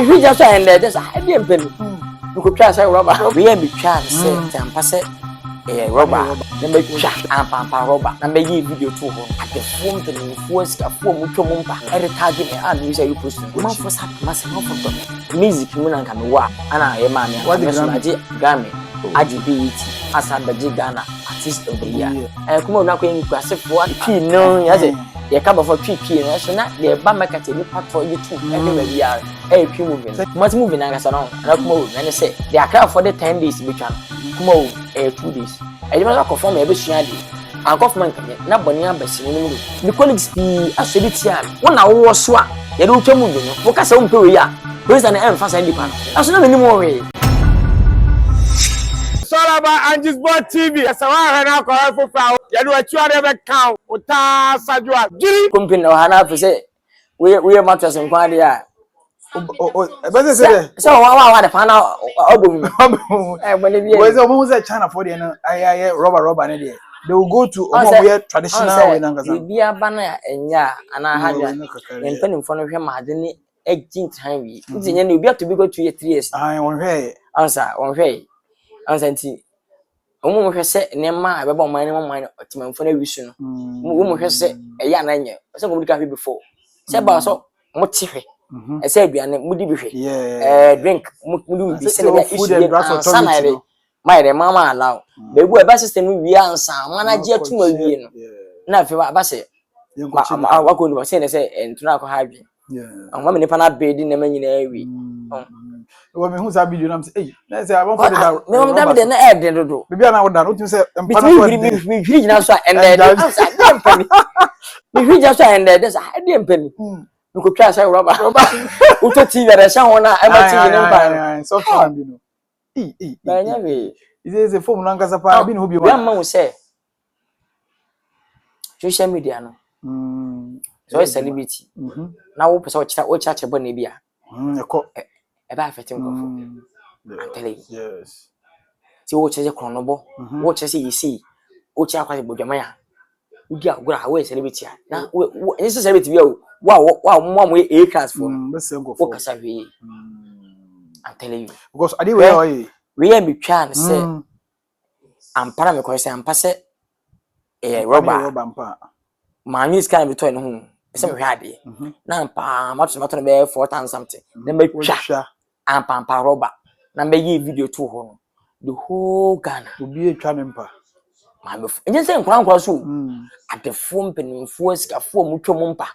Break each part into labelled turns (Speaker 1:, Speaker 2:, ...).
Speaker 1: you just and there's a idea penny. You could try say rubber. We am be trying say and pass it. Rubber. Then make chat and pampa rubber. And make video to her. At the phone to the force a form with your mumpa. Every target and you say you post. Man first have massive for music you can come wa. And I am man. What the Grammy? IGBET as and the Ghana artist of the year. And come on now going to for key no yes it. The cover for key so not the Bamaka to part for you too. Anyway we are few moving. Much moving and as on and come over and say they are crowd for the 10 days which one. Come over 2 days. I don't know confirm every Sunday. And government na bonia besi no mu. The colleagues be asolitia. One na wo so a ye do twa mu no. Wo ka se wo mpe we ya. Praise and emphasize nipa no. Aso na meni mo we.
Speaker 2: Solaba and Sport TV. Asawa na ko for fa. Ye do atua de be kan. Ota sajua. Giri
Speaker 1: company o hana fe say we matches nkwa de a.
Speaker 2: Bese say
Speaker 1: so wa de fa na obum. Bone bi.
Speaker 2: We say omo say China for there no. Aye rubber ne there. They will go to traditional way nangasa.
Speaker 1: Bibia ba na enya ana hadwa. Empenim fo no hwe ma de ni aging time wi. Ntinye na obi to be go 2 3 years.
Speaker 2: Ah won hwe.
Speaker 1: Answer won hwe. Answer nti omo mo hwe se ne ma abeba man ne man otimamfo na wisu no. Wo mo hwe se eya na nye. Se ko mudika hwe before. Se ba so mo ti hwe. E se aduane mudi bi hwe. Drink mudu bi se na issue de my mama allow. Bebu eba system wi ansa manager tuma wi no. Na fe ba se wako no se ne se entuna ko ha bi. Amma me nipa na bedi na manyina wi.
Speaker 2: Wo me hu sa video na say na say abon for the
Speaker 1: me mo da na e de dodo.
Speaker 2: Bibia na wo da no tin say
Speaker 1: empa na ko mi hwiri jina so and there ansa dem pani. Mi hwiri jina so and there there's a dem pani. Mi ko twa say rubber. Uto TV da sha wona e ma TV ne mpa.
Speaker 2: So fun bi no.
Speaker 1: Banya we.
Speaker 2: Is a form nangasa pa bi no bi wa.
Speaker 1: Ya ma wo say. Social media no. So a celebrity. Na wo pesa wo chache bo na bia.
Speaker 2: Eko
Speaker 1: e ba afetim go. I'm telling you.
Speaker 2: Yes.
Speaker 1: Ti wo chache kronobo, wo chache yisi. Wo chache akwase bodwama ya. Udi agora ha we celebrity a. Na wo ese celebrity bia o. Wa mo A class for. Wo kasa we. I'm telling you.
Speaker 2: Because adi we
Speaker 1: am be trying say am para me ko say am passe rubber
Speaker 2: mpa.
Speaker 1: Ma news can be toy no hu. Ese me hwe ade. Na mpa mato no be 4,000 something. Then be twa am pampa rubber. Na be yi video to ho no. The whole Ghana
Speaker 2: obi etwa me mpa.
Speaker 1: Ma me enye say nkwa so. At the phone penimfo sikafo mu twom mpa.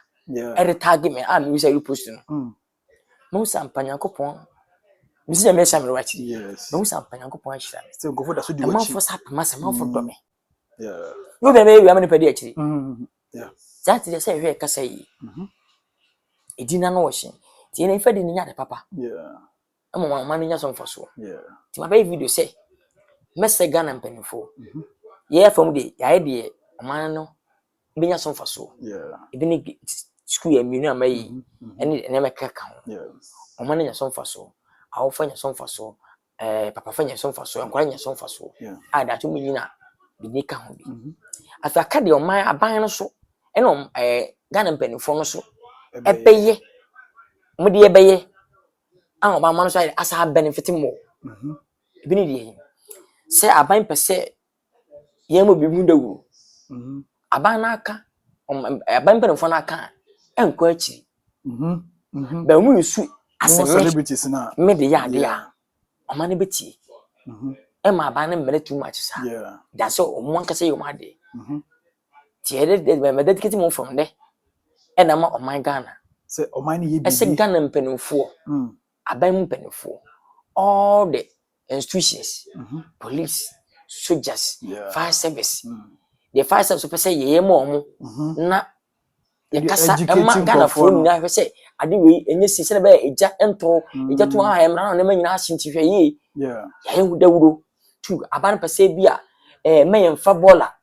Speaker 1: Every target me am we say you post no. Mo sampanya kopon. Misi ya mesha mre wachi.
Speaker 2: Yes.
Speaker 1: Mo sampanya kopon achira.
Speaker 2: Still go for that so di
Speaker 1: wachi.
Speaker 2: wachi.
Speaker 1: Man for sap masa man for do me.
Speaker 2: Yeah.
Speaker 1: You be me amani pedi achiri.
Speaker 2: Yeah.
Speaker 1: That is say hwe kasa yi. Edina no washin. Ti na ifa di nya de papa.
Speaker 2: Yeah.
Speaker 1: Amo man nya so mfaso.
Speaker 2: Yeah.
Speaker 1: Ti ma be video say message Ghana mpanifo. Ye from dey ya de man no be nya so mfaso.
Speaker 2: Yeah.
Speaker 1: Ebi ni school ya minu amayi. Ene na meka ka ho.
Speaker 2: Yeah.
Speaker 1: Man nya so mfaso. Awo fanya so mfaso. Papa fanya so mfaso. Ankora nya so mfaso. Da to munyina bi nika ho bi. Afa ka de o man aban no so. Eno Ghana mpanifo no so. Ebeye. Mo de ebeye. An ba man so asa benefit mo. Ebi ni de. Se aban pese ye mo bi mu dawu. Aban na aka. Aban mpanifo na aka. Enko achi. Ba mu yusu as
Speaker 2: celebrities na
Speaker 1: me de ya de ya o ma ne beti e ma ba ne mere too much sa that's so o mo nka say o ma de ti e me dedicate mo from there e na ma o man Ghana
Speaker 2: say o man ye bi
Speaker 1: e say Ghana mpanimfo aban mpanimfo all the institutions police soldiers fire service the fire service person ye mo na ye kasa e ma Ghana fo nyina hwe say ade we enye sisi na be eja ento eja to ha emra na manyina asinti hwe yi ya hu dawuro tu aban pese bia meyen fa bola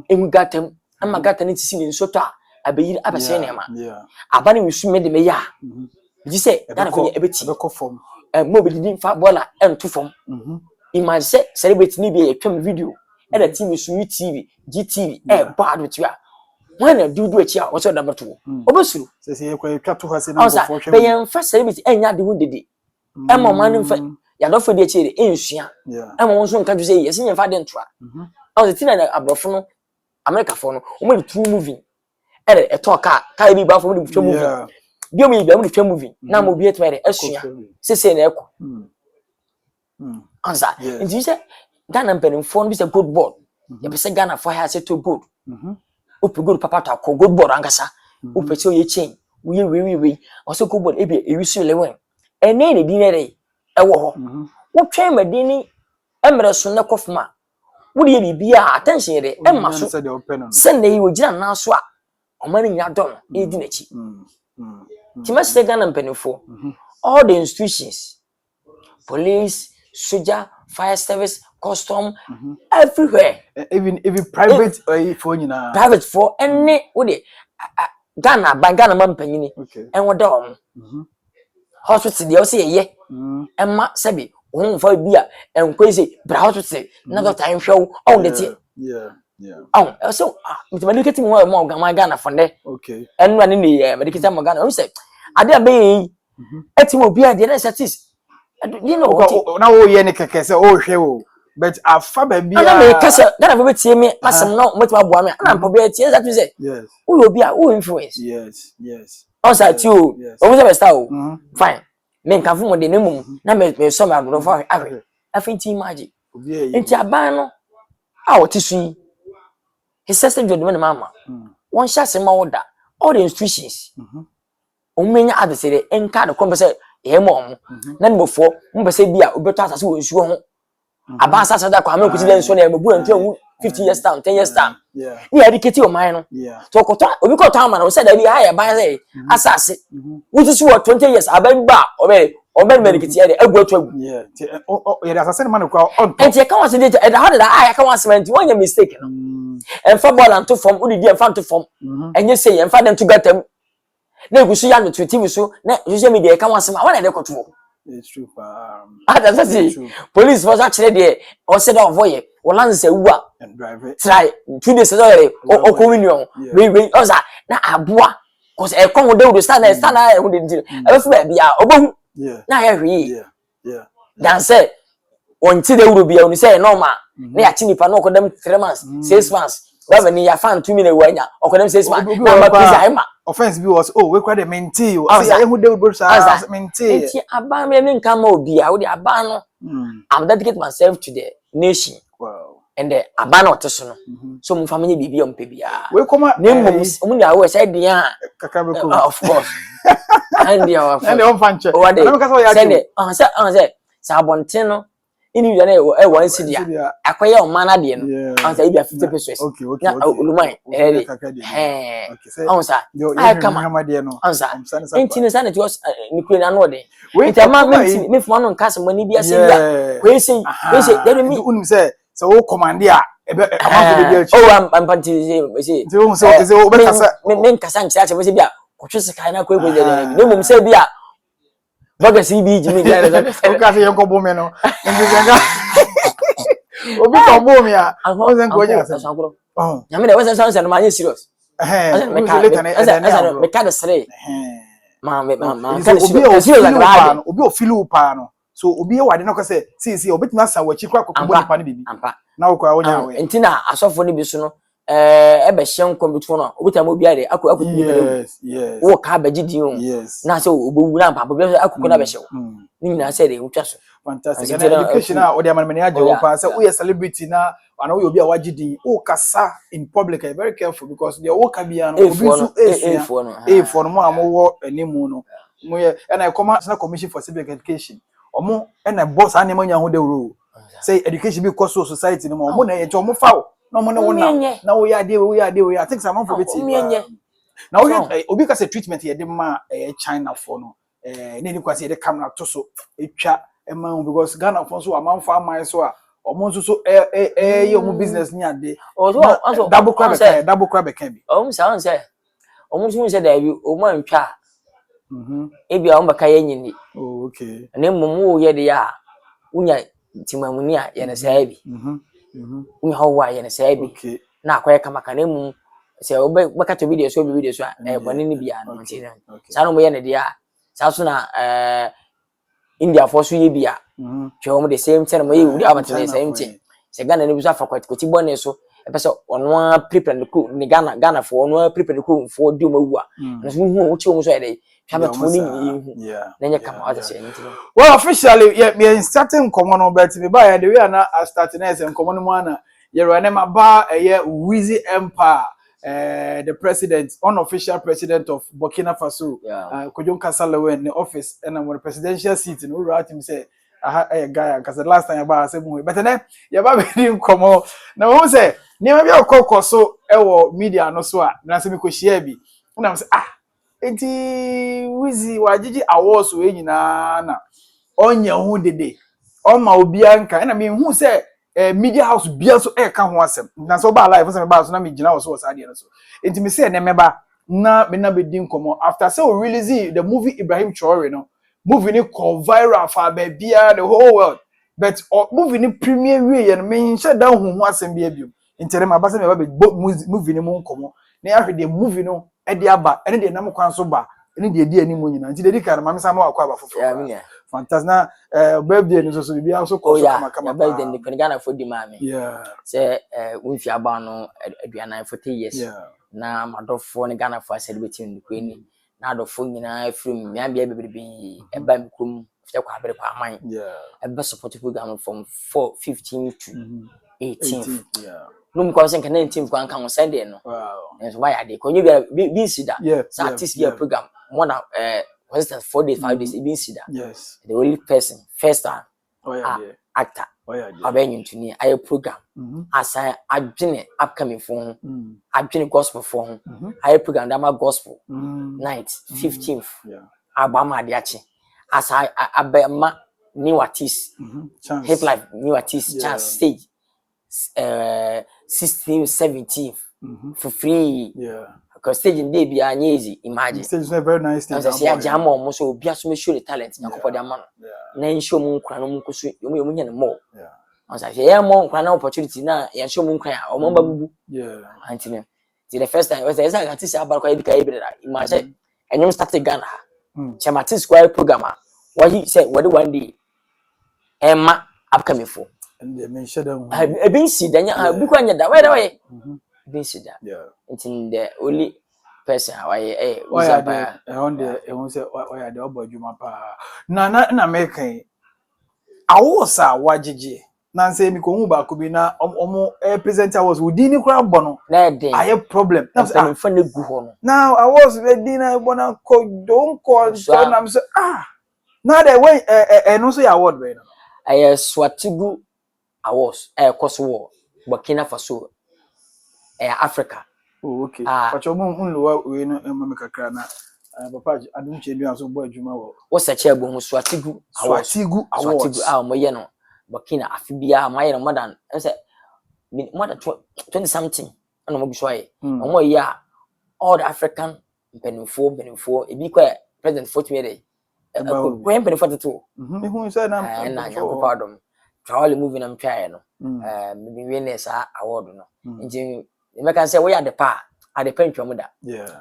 Speaker 1: emu gatam ama gata ni sisi ni nsota abeyi abese ne ma aban we su me de me ya ji se Ghana fo ebeti
Speaker 2: be ko form
Speaker 1: mo be di fa bola ento form imagine say celebrity ni bia yetwam video e da TV su TV GTV bad to ya when do echi a wo so da bato obesuru
Speaker 2: say ye kwa twa to ha se na go for hwe
Speaker 1: be yan fa celebrity enya de hu dede Emma man fa ya do for de chire ensua. Emma won so nka ju say yes nyen fa de ntoa. Oh the thing na abrofo no America for no o ma two movie. E to ka bi ba for mo de movie. Bi o mi bi mo de movie. Na mo bi etwa de esua. Sese na ekọ. Anza. Nti say Ghana mpenimfo bi say good board. Ya be say Ghana for ha say to good. Ope good papa ta ko good board angasa. Ope say o ye chain. We also good board e bi e wisu lewen. Ene ne di ne dey e wo ho. Wo twen madini emre so ne kofma. Wo de bibia attention de emma so. Send dey wo gina na so a omani nya don e di na chi. Ti ma say Ghana mpenimfo. All the institutions, police, soldier, fire service, custom, everywhere.
Speaker 3: Even private for you know.
Speaker 1: Private for any would Ghana by Ghana man penny and what down. Hospital they say ye. And Matt Sebi, home for beer and crazy, but hospital another time show on the tea.
Speaker 3: Yeah.
Speaker 1: Oh, so I'm looking more my Ghana from there.
Speaker 3: Okay.
Speaker 1: And running the medical time Ghana. Who say, I dare be Etimo be the next artist. You know,
Speaker 3: now we any keke say oh hwe but afa ba bia
Speaker 1: na me kase Ghana for betie me asem no metima boa me na mpo be tie that to say
Speaker 3: yes
Speaker 1: who obi a who influence
Speaker 3: yes
Speaker 1: also at you o say star o fine me nka fu mo de nemum na me so me adoro for ahwe afinti imagine enti aban no a o tisu his sister jodo me mama one shot se ma order all the institutions o menya adesere enka de compensate ye mom na mbofo mbese bia obeto asase wo nsuo ho abasa sada kwa me kuti den so na emebu antu 50 years time 10 years time ni educate o man no to koto obi koto ama na o said abi high ban say asase wuti so 20 years aban ba obe medicate ya de agu atu
Speaker 3: yeah asase na man kwa on
Speaker 1: enti e kan wase dey e da how did I kan wase man one your mistake no emfa ball anto form udi di emfa anto form enye say emfa den to gatam na egusu ya no TV so na social media e kan wase ma wana dey koto.
Speaker 3: It's true.
Speaker 1: That's it. Police was actually there. Or said of voye. Or land say wa.
Speaker 3: And drive it.
Speaker 1: Try 2 days ago. Or communion. We also na abua. Cause e come with the stand who didn't. Every be obon.
Speaker 3: Yeah.
Speaker 1: Na every.
Speaker 3: Yeah.
Speaker 1: Dan say until they will be on say normal. Na ya chinipa no them 3 months, 6 months. Baba ni ya fan 2 minutes wanya. Or them 6 months. Na ma pizza ema.
Speaker 3: Offense be was we quite a mentee o say who dey go say mentee
Speaker 1: enti aban me nka ma obi a wo di aban no I'm dedicate myself to the nation.
Speaker 3: Wow.
Speaker 1: And the aban otoso no so mo family bibi o mpe bia
Speaker 3: we come
Speaker 1: na mo ya we say dia
Speaker 3: kakabeko
Speaker 1: of course and dia of
Speaker 3: and on fanche
Speaker 1: na me ka so ya say sabonten no ini ya na e wan sidia akoye o mana de no an say bia 50 pesos
Speaker 3: okay
Speaker 1: na oluman okay sa ai kama ansa enti ne sana ti was ni kure na no de enti ma me fuma no nka se mani bia se bia we say there me
Speaker 3: unim say so wo command ya amafo de bia
Speaker 1: oh am panti say
Speaker 3: so o be kasa
Speaker 1: me nkasa nkyia che we say bia kotwe kai na ko de ne mum say bia boga CB Jimmy Gare
Speaker 3: o ka se yonko bo me no ngizenga obi ko bo me a o zen ko nya se
Speaker 1: ya me de we say no ma serious me ka de sere ma
Speaker 3: obi o filu pa no so obi e wade na ko say see obi tuma sa wachi kwa kokko bo nipa ne bibi na wo kwa wonya we
Speaker 1: entina asofo ne bi so no ebe hyen kombitu no obi tama obi ade akọ
Speaker 3: yes
Speaker 1: wo ka baji di o na say obowu na papa bi akọ na be hyew ni na say de wutwa so
Speaker 3: fantastic education a odi amane aje wo pa say we celebrity na ana we obi a wagidi o kasa in public very careful because the wo ka bia no obi so for no mo amowo animu no mo ye na National Commission for Civic Education omo na boss ani manya ho de wuro say education be cost society no mo na ye to mo fa no mo na wona na wo ya de I think some for beti na wo obi ka say treatment ye de ma China for no ne ni kwase de camera to so etwa ema because Ghana for so amanfo amai so a omo so ye omo business ni ade double crab can be
Speaker 1: omo say omo so say da bi omo antwa ebia omo ka ye nyini
Speaker 3: okay
Speaker 1: na mumu ye de ya unya timamuni a ye na say bi unya ho wa ye na say bi na akoye kamaka na mu say obeka to video so bone ni bia no nti sa no mo ye ne dia sa so na India for so ye bia hwe the same thing mo ye wuri about the same thing se Ghana ne bi so afa kwati bone so e pese ono a prepare ne ko ne Ghana for ono a prepare ko for di mo wu a no so hu wo chi wo so e dey twa beto ni hu na nya kama what say anything.
Speaker 3: Well, officially, yeah, starting common on bet me by the way I starting as common one. You run them about Wheezy Empire, the president, unofficial president of Burkina Faso. Kojon Kasala in the office, and I'm on the presidential seat. And we wrote him say, a guy, because the last time I said, but then you have come on. Now, who say, never be a cocoa so, media no so, Nassimi Koshiabi. And I'm say, enti Wheezy wajiji awards we nyina onya hu dede o ma obi anka na me hu say media house bia so e ka ho asem na so ba live so me ba so na me gina so sa de no so enti me say ne meba na me na be din komo after say we release the movie Ibrahim Traoré no movie ni go viral for ba bia the whole world but movie ni premiere we ye no me nche da hu asem bia biom enti re ma ba say me ba be movie ni mu komo na ya hwe the movie no e de aba ene de nam kwan so ba ene de di ani mo nyina nti de di kan ma me sa ma akwa ba fofo fantastic na birthday ni so bi also ko so kama
Speaker 1: birthday ni kan Ghana for di mami say unfi aba no aduana 40 years na madofo ni Ghana for celebrating ni kwani na adofo nyina from me bia bebrebe e ba mkum fite kwa bere kwa aman e be support program from 15 to 18th no because in 19th kwa kan Sunday no and why are they ko you be sida artist be program more than for instance 4 days 5 days be sida the only person first time actor abenyu ntuni aye program assign adwene upcoming for adwene gospel for aye program dama gospel night 15th abama adiachi assign abema new artist hip life new artist chance stage 16th 17th for free because stage in day be easy imagine
Speaker 3: stage is a very nice thing
Speaker 1: say ya jam mo so obi aso me show the talent yakopọ de ama na show mu nkran no mu nkoso yomu nya no mo I say yeah mo nkran na opportunity na ya show mu nkran o mo ba bubu antine the first time was say artist abal kwa edika ibira imagine enyum start Ghana chama artist kwa program what he say what one day emma upcoming for
Speaker 3: and they mention them
Speaker 1: I been see danya bi kwa nya da why been see that it's in the only person why
Speaker 3: on the who say why the obojuma pa na make awosa wagigi na say mi ko hu ba ko bi na omo presenter was wudi ni kura bono
Speaker 1: na dey
Speaker 3: aye problem
Speaker 1: na fa na gu ho no
Speaker 3: now I was ready na bona ko don ko so na say now the way no so your award be no
Speaker 1: aye Swatigu awards koso Burkina Faso Africa.
Speaker 3: Oh, okay. But you unlo we no me kakra na papa adum chedu so bo adwuma wo.
Speaker 1: Wo search ebo hu Swatigu awards.
Speaker 3: Swatigu awards.
Speaker 1: Mo ye no Burkina afibia mo ye no more than more than 20 something. Ana mo gso aye. Mo ye all the African benefo ebi kwa president for me dey. When benefo to.
Speaker 3: Me hu say na
Speaker 1: yakopọ adom. Traoré movie na mtwae no. Me winners award no. Nti me can say we are the pa at the pentwam da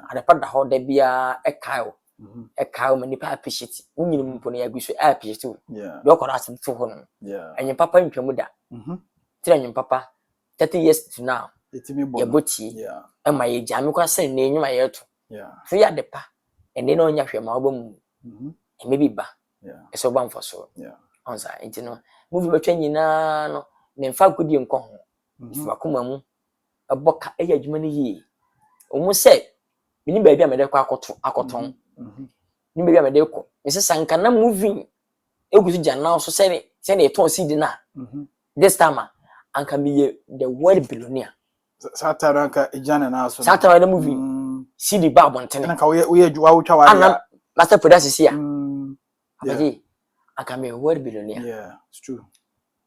Speaker 1: at the part da ho da bia e kaio mani pa appreciate unyini mpo na yagu so appreciate do ko asim to ho no enye papa ntwam da tira enye papa 30 years to now ye boti e ma ye jame kwa sen na enyuma ye to so ya de pa ene na onya hwe ma obam e me bi ba e so ba mfo so onza enti no movie betwa nyina no me mfa kodi nko ho fa kuma mu aboka eya adwuma ne yi omu se mini baabi a mede kwa akoton ni baabi a mede ko ese sanka na movie egusu jana so se ne ton seed na this time anka me the world billionaire
Speaker 3: satara anka ejana na so
Speaker 1: satara na movie seed ba bontene
Speaker 3: anka we adwa wo twa wa
Speaker 1: master producer sia abaji anka me world billionaire
Speaker 3: it's true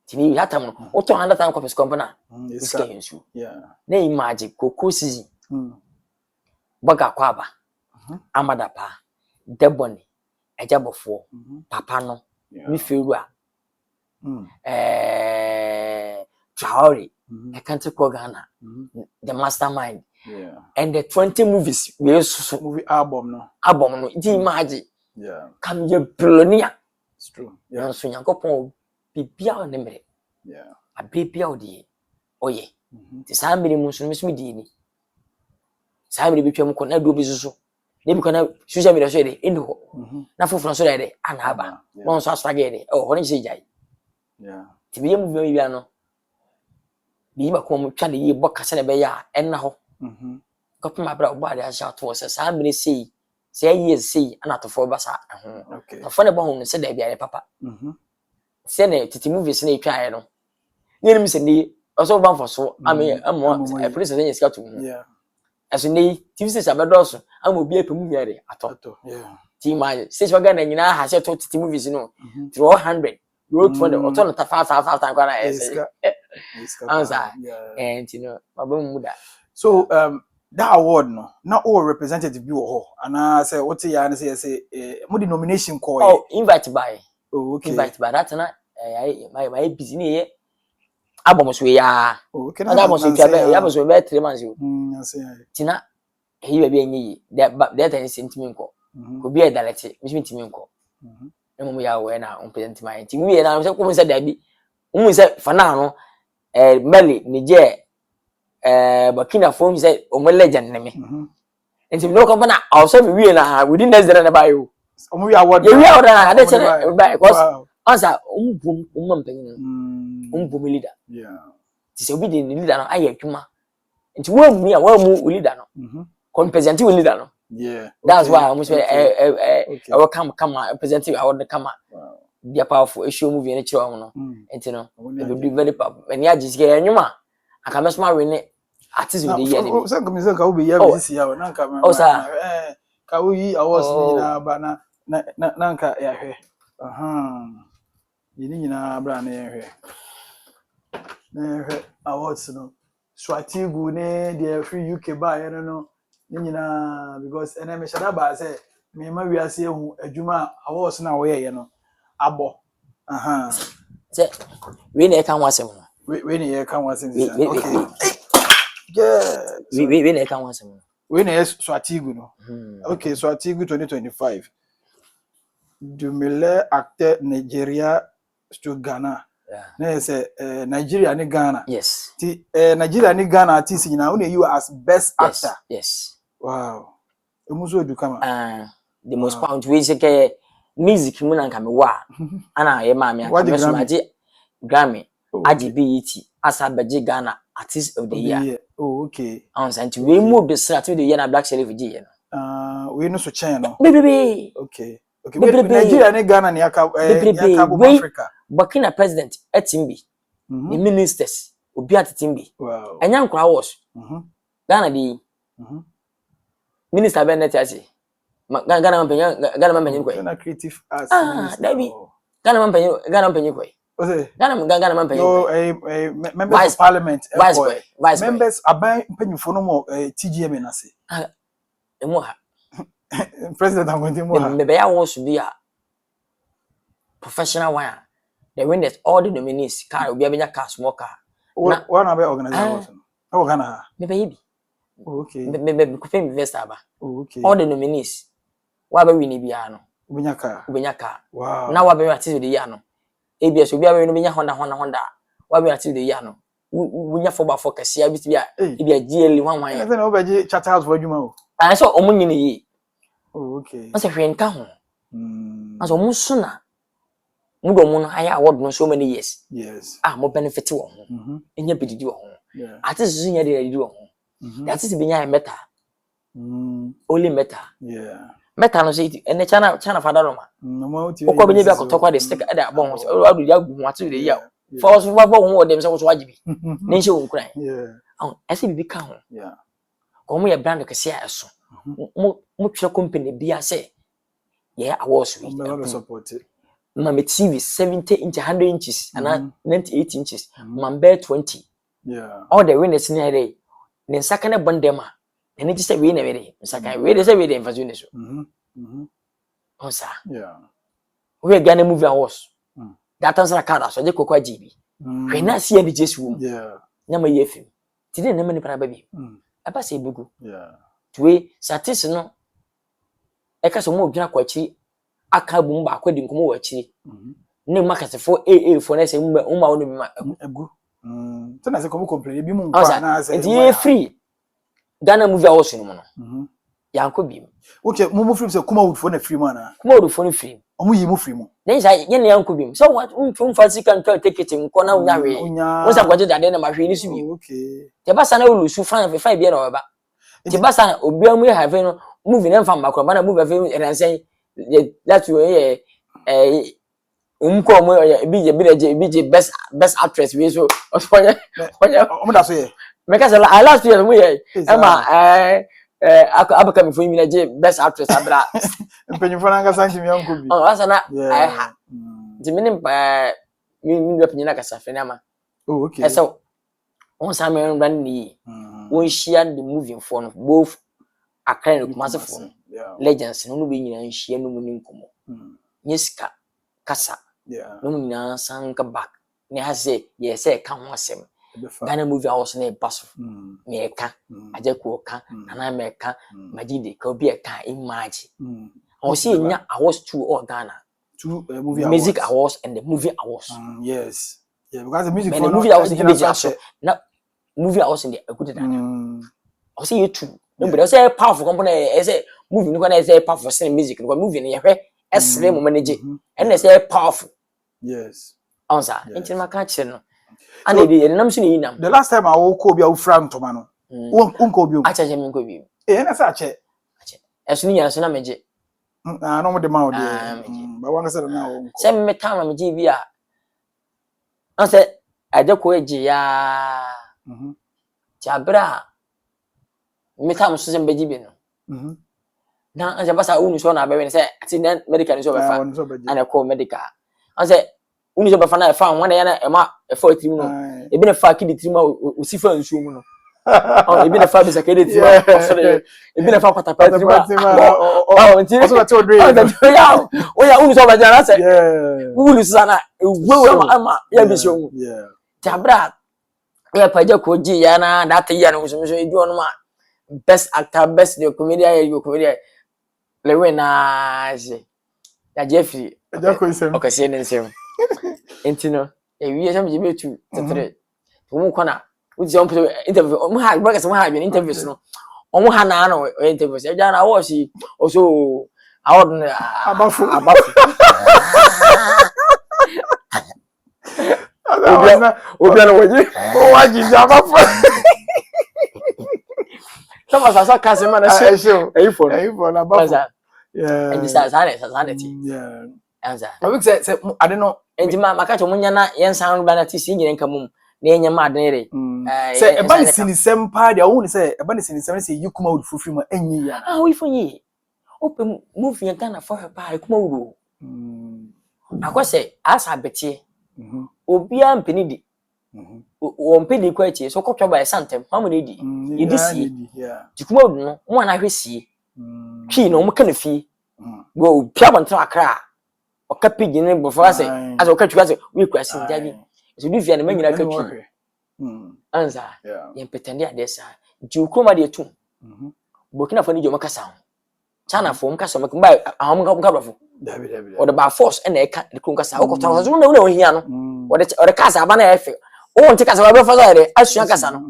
Speaker 1: tini hata mo oto anda tan ko pes company iska yensu na imagine koko season baga kwaba amada pa deboni ejabofo papa no mi feru a Traoré I can't call Ghana the mastermind and the 20 movies we movie album no imagine come your billionaire
Speaker 3: It's true.
Speaker 1: Yeah. So Yankopon bibia on nemre.
Speaker 3: Yeah.
Speaker 1: A bibia odi. Oye. Ti saa mbere mu nso me di ni. Saa mbere bitwa mu ko na do bi susu. Na bi ko na social media so de eni ho. Na foforo so de ana aba. No so asage de. Oh, ho ne se jai.
Speaker 3: Yeah.
Speaker 1: Ti bi mu bi bia no. Bi ba ko mu twa de yi bo kasa na be ya enna ho. Ko pema bra oba de asha to se saa mbere sei. Say years sei ana to for basa.
Speaker 3: Okay.
Speaker 1: To for ne bo ho ne se da bia papa. Se ne titi movies na etwa aye no. Yeni mi se ni also ban for so am police say yes to me.
Speaker 3: Yeah.
Speaker 1: As ni TV station abedoso am obi apemu yare ato.
Speaker 3: Yeah.
Speaker 1: Team man stage waga na nyina ha se to titi movies no. 300 road 200 auto no ta 5 time kwana yes. Answer. And you know baba mu da.
Speaker 3: So that award no na all representative bi wo ho ana say what ya na say mo the nomination call.
Speaker 1: Oh, invite by.
Speaker 3: Oh, okay.
Speaker 1: Invite by that na my busy ni abomoso ya.
Speaker 3: Okay.
Speaker 1: Na abomoso ya abomoso be 3 months yo. Tina he be anyi that is sentiment ko. Ko bi e dalete, mi sentiment ko. Na mo ya we na on present my team. We na say ko say da bi. Mo say fana no Mali Niger Burkina Faso say o mo legend ne me. Enti no company also me we na within next day na buy you.
Speaker 3: O mo we award.
Speaker 1: We award na dey say buy because answer umbum mpanyin. Umbum leader.
Speaker 3: Yeah.
Speaker 1: Ti say obi dey leader no aye adwuma. Enti wa mu leader no. Kon present we leader no.
Speaker 3: Yeah.
Speaker 1: That's why I'm say I will come present I want to come. Be powerful issue movie any chiro no. Enti no. It be very powerful. When ya just get adwuma aka mesma we ne artist we dey here ni.
Speaker 3: So come say ka we be here this year na nka me. Ka we yi awards ni na ba na nka ya hwe. Yini nyina bra na ya hwe. Na hwe awards no. Swatigu ne the free UK ba here no. Ni nyina because ene me shada ba say me ma wiase ehu adwuma awards na wo ye no. Abo.
Speaker 1: Say we na kan wasem no.
Speaker 3: We na kan wasem.
Speaker 1: Okay.
Speaker 3: Yeah.
Speaker 1: We na kan wasem no.
Speaker 3: We na Swatigu no. Okay, Swatigu 2025. Du meilleur acteur Nigeria to Ghana.
Speaker 1: Yeah.
Speaker 3: Na say Nigeria ni Ghana.
Speaker 1: Yes.
Speaker 3: Ti Nigeria ni Ghana artist nyina who you as best actor.
Speaker 1: Yes.
Speaker 3: Wow. Emuso du kama.
Speaker 1: The most pound we say music mu na nka me wa ana ye ma me aka so aje Grammy aje BET asa beje Ghana artist of the year.
Speaker 3: Oh, okay.
Speaker 1: Ansanti we mu be start the year na Black Shelf ji ye
Speaker 3: no. We no so chen no.
Speaker 1: Bebe.
Speaker 3: Okay. Okay. Nigeria ni Ghana ni aka Africa.
Speaker 1: Burkina president etimbi. The ministers obi atetimbi.
Speaker 3: Wow.
Speaker 1: Enya nkwa was. Ghana di. Minister Bennett ase. Ghana mampenyi ko.
Speaker 3: Ghana creative arts.
Speaker 1: Dabi. Ghana mampenyi ko.
Speaker 3: Ose.
Speaker 1: Ghana mampenyi.
Speaker 3: No, members of parliament.
Speaker 1: Vice
Speaker 3: members aban mpanyufo no mo TGM na se.
Speaker 1: Emu ha.
Speaker 3: President Angonti mo ha.
Speaker 1: Maybe I want to be a professional one. They win that all the nominees. Car obi abenya car small car.
Speaker 3: One about organization. Oh, Ghana.
Speaker 1: Maybe.
Speaker 3: Okay.
Speaker 1: Maybe could investor ba.
Speaker 3: Okay.
Speaker 1: All the nominees. Wa ba win bia no. Ubenya car.
Speaker 3: Wow.
Speaker 1: Now wa be artist the year no. ABS obi abenya no benya Honda. Wa be artist the year no. Unya for ba focus ya bi bia. Bia GL 11.
Speaker 3: I say obeji Charterhouse for adwuma o.
Speaker 1: I saw omunyi yi.
Speaker 3: Oh, okay.
Speaker 1: I say hwe nka ho. Aso mu suna. Mu do mu no high award no so many years.
Speaker 3: Yes.
Speaker 1: Mo benefit wo ho. Enya bididi wo ho.
Speaker 3: Yeah.
Speaker 1: Artist so nya dey wo ho. That is benya meta. Only meta.
Speaker 3: Yeah.
Speaker 1: Meta no say ene China father no ma.
Speaker 3: No mo ti.
Speaker 1: Okọ benya bi akotokwa dey stick e dey abon ho. Adu ya gu ho atu dey ya. For so babo ho dem say wo so wajibi. Ne nche wo nkuran.
Speaker 3: Yeah.
Speaker 1: Ese bibi ka ho.
Speaker 3: Yeah.
Speaker 1: Ko mo ye brand kese a eso. Mo twa company bia say yeah awards we.
Speaker 3: I'm support it.
Speaker 1: My TV 70 inches, 100 inches, and 98 inches. My bed 20.
Speaker 3: Yeah.
Speaker 1: All the winners in here. Then second bondema. And it just say we never day. Second we say we dey for this. Oh sir.
Speaker 3: Yeah.
Speaker 1: We Ghana movie awards. That answer card so dey kokwa GB. We na see any just room.
Speaker 3: Yeah.
Speaker 1: Na ma yefim. Today na many para baby. Aba say bugu.
Speaker 3: Yeah.
Speaker 1: We satis no. Eka so mo dwuna kwachi aka bum ba kwadi nkomo wa chiri ne makasefo AA fo na se umma wono bi ma
Speaker 3: egu so na se komo complain bi mu nkwa na se
Speaker 1: e free Ghana movie house no no yanko bi
Speaker 3: okay mu film se kuma wood fo na free man na
Speaker 1: kuma wood fo no free
Speaker 3: omo yi mu free mu
Speaker 1: then say ye na yanko bi so what untum fancy kan to ticket nko na unya we wonsa kwaje dade na mahwe ni su bi
Speaker 3: okay
Speaker 1: te basa na olusu fan fe bi na oba te basa na obi amu have no movie na mfa makro na movie fe enansen that way umko mo bi je best actress we so onya
Speaker 3: omo da so ye
Speaker 1: make say last year mo ye ema abaka me fo mi na je best actress abra
Speaker 3: mpenyufo na ngasa nchimi yanko bi
Speaker 1: asa na ha dimini mi rap nyina kasa fe na ma
Speaker 3: okay
Speaker 1: eso on sa me ran ni won share the movie for no both Accra and Kumasi for legends no be nyina share no mu ni nkomo nyeska kasa no mu nyina sanka back ne ha say yes say ka ho asem Ghana movie house na baso me ka ajeko ka na me ka majide ka obi e ka imagine o see nya awards two all Ghana
Speaker 3: two movie
Speaker 1: music awards and the movie awards
Speaker 3: yes because the music
Speaker 1: for the movie awards na movie awards in the good Ghana o see you two nobody say powerful company say movie no na say powerful say music no movie no ye hwe esre mo manage and say powerful
Speaker 3: yes
Speaker 1: answer intima ka kire no and the nam so ni nam
Speaker 3: the last time I woke up you frank to mano unko bi
Speaker 1: acha je mi nko bi
Speaker 3: na sa ache
Speaker 1: esu ni so na meje
Speaker 3: no mo de ma o de ba wanga se na o
Speaker 1: se me time meje bi a ase ajeko eji ya chabra me time so se meje bi no na ase basa unu so na be we se ati na medical ni so be fa ana ko medical ase unu so be fa na fa wona ya na e ma e fa tirim no e bi na fa kidi tirim o si fa nsuo mu no e bi na fa be sakede tirim e bi na fa kwata pa tirim nti
Speaker 3: so to dream
Speaker 1: o ya unu so be jana se unu sana we ama ya bi so mu tabra ya paje ko ji ya na that year no so e do no ma best actor best the comedian lewe na je ya Jeffrey okay say nsem entino e wi ya me betu tetre wo kona wo je on interview mo ha breakfast mo ha bi interviews no o ha na no interviews e ja na wo si o so award
Speaker 3: abafu
Speaker 1: obi na waji abafu Tama sasa kazi mana show. Ayifo
Speaker 3: na abafu.
Speaker 1: Yeah. And sana ti.
Speaker 3: Yeah.
Speaker 1: Anza.
Speaker 3: I will say I don't know.
Speaker 1: Enti maka to munya na yen san ba na ti si nyire nkamum na enya ma adene re.
Speaker 3: Say e ba ni sinisem pa dia wo ni say e ba ni sinisem say yikuma would free ma enyi ya.
Speaker 1: We for yi. Open move yan Ghana for her pa yikuma would. Akwese asa betie. Obi am penidi. O mpedi kwa echi so kwotwa ba santem mamu ne di yedisi tikuma odu no mo na hwesie twi no mo ka na fi go pia bontra akra o ka pigi ne bofo ase as o ka twa ase we kwa sin jabi so du fi na manyina ka twi anza ye petende adesa ji ukoma de etu Burkina Faso ni jo makasa ho China fo mkasa mak ba ahom ka brofo dabi o de ba force na e ka de kunkasa o kwotwa so na o hia no o de kasa ba na efe o nti kasa ba fa so asua kasa no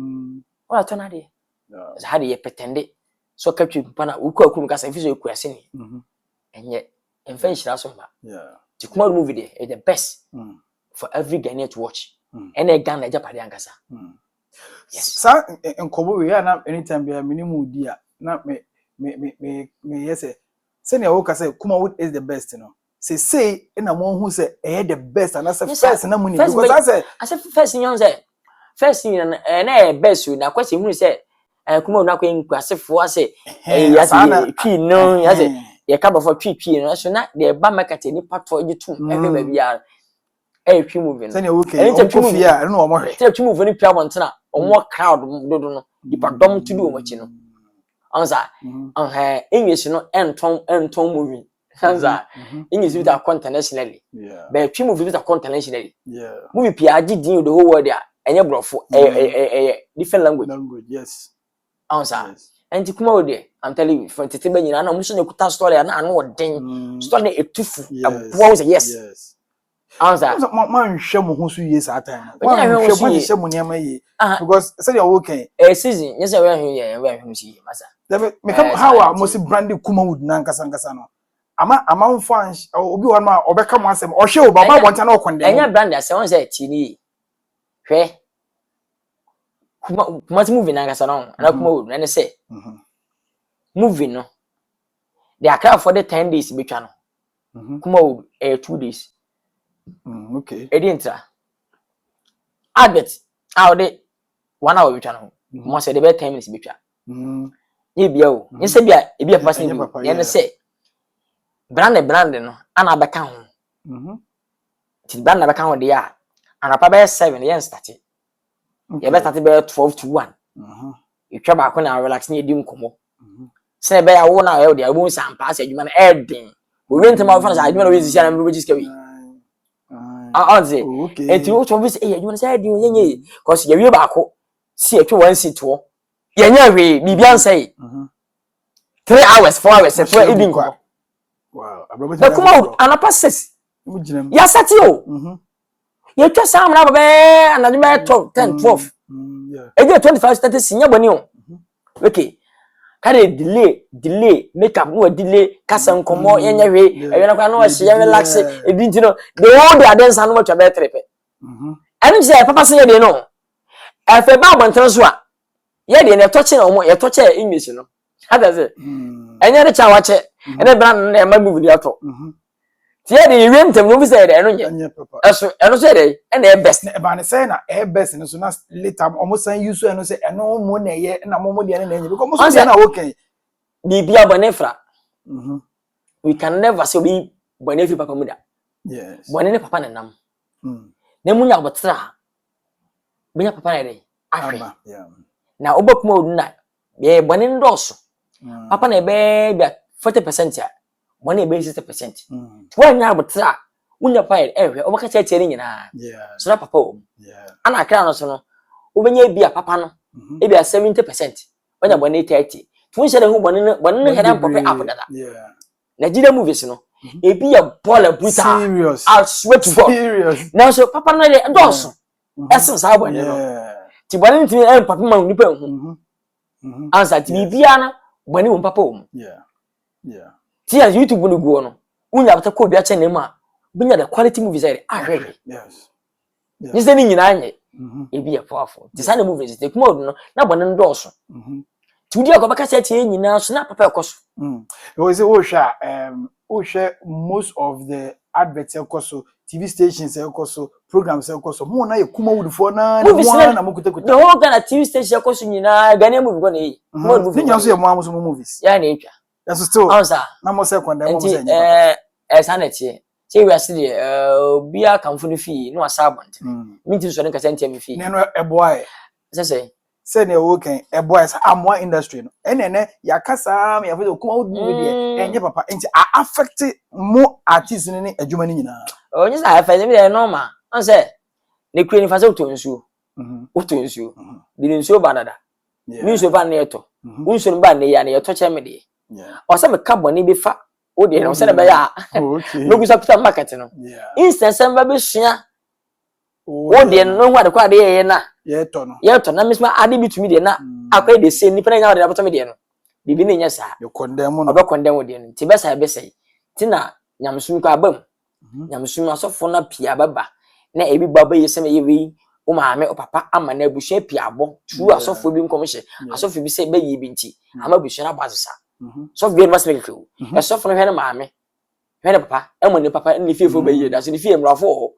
Speaker 1: o to na de za de ye pretende so ka twi pa na ukwa akum kasa fi so ekuase ni enye enfa nhira so ba ti kuma movie de is the best for every Ghanaian to watch and e Ghana Japade ankasa
Speaker 3: yes sa enkobo we na anytime be minimum dia na me yes say na wo ka say kuma wood is the best no say na mo hu say the best and that's first na money because
Speaker 1: I say first nyon say first na best na kwese hu say kuma na kwa nkwasefo ase ya say twi no ya say ya ka before twi no so na the ba market ni pato gitu every baby ya twi movie no
Speaker 3: say na okay o kofi ya no o mo hwe
Speaker 1: say twi movie ni pia bontena o mo crowd dodo no ipa dom to do o mo chi no anza English no enton movie anza English with a internationally but twi movie with a internationally movie pia din the whole world there enye brofo different language
Speaker 3: yes
Speaker 1: anza enti kuma wo de I'm telling you for tete ba nyina na mo so ne kuta story na ano odin story na etufu aboa say yes answer
Speaker 3: man hwe mo ho so yie sa time man hwe mo niam yi because say you okay
Speaker 1: season yes we hwe mo si masa
Speaker 3: me come how mo si brand Kumawood na nkasa no ama mfo obi ho ma obeka mo asem o hwe o baba bonta na okonde
Speaker 1: enya brand ase won say tini hwe kuma movie na nkasa no na Kumawood na say movie no they are for the 10 days betwa no Kumawood 2 days
Speaker 3: okay
Speaker 1: edintra advert how they 1 hour betwa no mo say the be 10 minutes betwa ye bia o ye say bia e bia pass ni ye ne say brand no ana beka ho ti brand na beka ho de ya anapa be 7 ye start ye be start be 12 to 1 itwa ba ko na relax ni edi nkomo say be ya wo na ye de abun sam pass adwuma na edin o rent ma fa na adwuma na we zisi na me jiska wi Anze enti wo to be say adwuma na say edin yenye cause ye wi ba ko si etwe 1 seat wo yenye hwe bibia say 3 hours 4 hours so edin ko
Speaker 3: wow
Speaker 1: na Kumawood anapa 6 ya sati o ye twa sam na ba anadu be 10 12 eje 25 30 sinya boni o okay kare delay makeup no delay kasa nkomo yenye hwe eyena kwa no hye relax ebi no the whole day adensa no twa be trepe enu je papa se ye de no efe ba bonten so a ye de ne toche no mo ye toche English no hada se enye de cha wache ene brand na ma movie ato tie de ye ntem no bi se de enu nye eso enu se de ene best
Speaker 3: e ba ne say na e best no so na later almost san use enu say enu mo na ye na mo de na enye because mo so na okay
Speaker 1: bibia bonefra we can never say we bonefi papa muda
Speaker 3: yes
Speaker 1: bonene papa na nam na munya botra benya papa na de ahwe na obakumawood na be bonen ndoso papa na be bia 40% ya money be 60% wanya botra unya paid ehwe obaka cheche ni nyina so na papa o ana akra no so no obenya bia papa no e bia 70% wanya bone 30 tun se de hu bone hedan papa up dada Nigeria movies no e bia ball brutal
Speaker 3: serious
Speaker 1: I swear to God serious now so papa no de ndoso essence how bone no ti bone ntimi papa ma nipa hu answer ti bia na bone wo papa o ti as YouTube no go no unya bata ko bia che ne ma binya the quality movies are ahwe
Speaker 3: yes
Speaker 1: ni se ni nyina anye e bia powerful ti sa na movies te Kumawood no na bone ndoso ti udi akobaka che che nyina so na papa ekoso
Speaker 3: we say o share most of the adverts ekoso TV stations ekoso programs ekoso mo na ye Kumawood for na na mo kuta
Speaker 1: the whole Ghana TV station ekoso nyina Ghana movie go na yi
Speaker 3: Kumawood movie ni nyaso ye mo amuso movies
Speaker 1: ya na etwa
Speaker 3: that's still
Speaker 1: answer
Speaker 3: na mo second mo say nyina
Speaker 1: sanity say we are still bia kamfo no fi no asabont minti so ne kasa ntem fi
Speaker 3: ne no eboy say ne wo kan eboy say amwa industry no ene yakasa me yafa Kumawood movie de enye papa enti affect mo artists ni adwuma ni nyina
Speaker 1: onye sa afa me normal on say ne kure ni fa say otonsuo bi nsuo ba dada mi nsuo ba na eto nsuo ba na ya na eto che me de o say me carbon bi fa o de na o say be ya no gusa pita market no instance mba be sua o de no hu ade kwa de ye na ye to na misma ade bitumi de na akwa de se nipa na nya de apoto me de no bibi na nya sa
Speaker 3: be condemn no
Speaker 1: be condemn de no ti be sa be sei ti na nyamsum kwa bam nyamsum asofo na pia baba na ebi baba yesem ye wi o maame o papa ama na abusua pia abo tu asofo bi nkom hye asofo bi se be yi bi nti ama abusua na bazesa so bi ma se be kewu asofo no hwe na maame hwe na papa emo ne papa ni fiefo be yi da so ni fie mrafo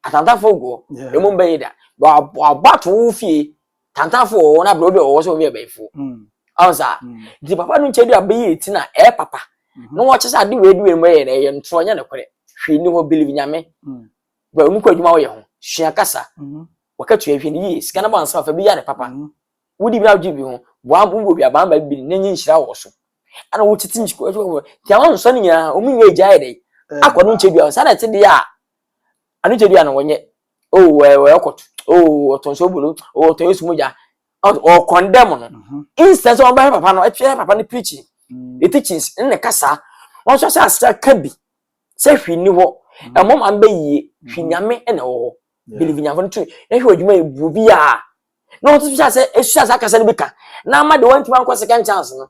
Speaker 1: atantafo go emo be yi da ba bato fie tantafo na bro bi o so mi be fu ansa di papa no nche di abayi ti na papa no wo chesa de we mo ye na ye ntro nya ne kore hwe ni ho believe nyame ba mu ko adwuma wo ye ho hwea kasa wakatu ehwe ni yi sika na ba ansa fa bi ya ne papa wudi bi awji bi ho wa bu bi abamba bi ni nyi nhira wo so ana wo titi nchiko ti awon so ni nya o mu nwe gya de akwa no nche bi sa na ti de ya anu che de ya no wonye we okoto otonso bulu oton esu moja or condemn no instead of papa no papa no preaching the teachings in the kasa won so say kabi say hwini ho e mom am be yie hwinyame e na wo believe nyafo no to e hwe adwuma e bubi a no to say esu say kasa no beka na ma de want man second chance no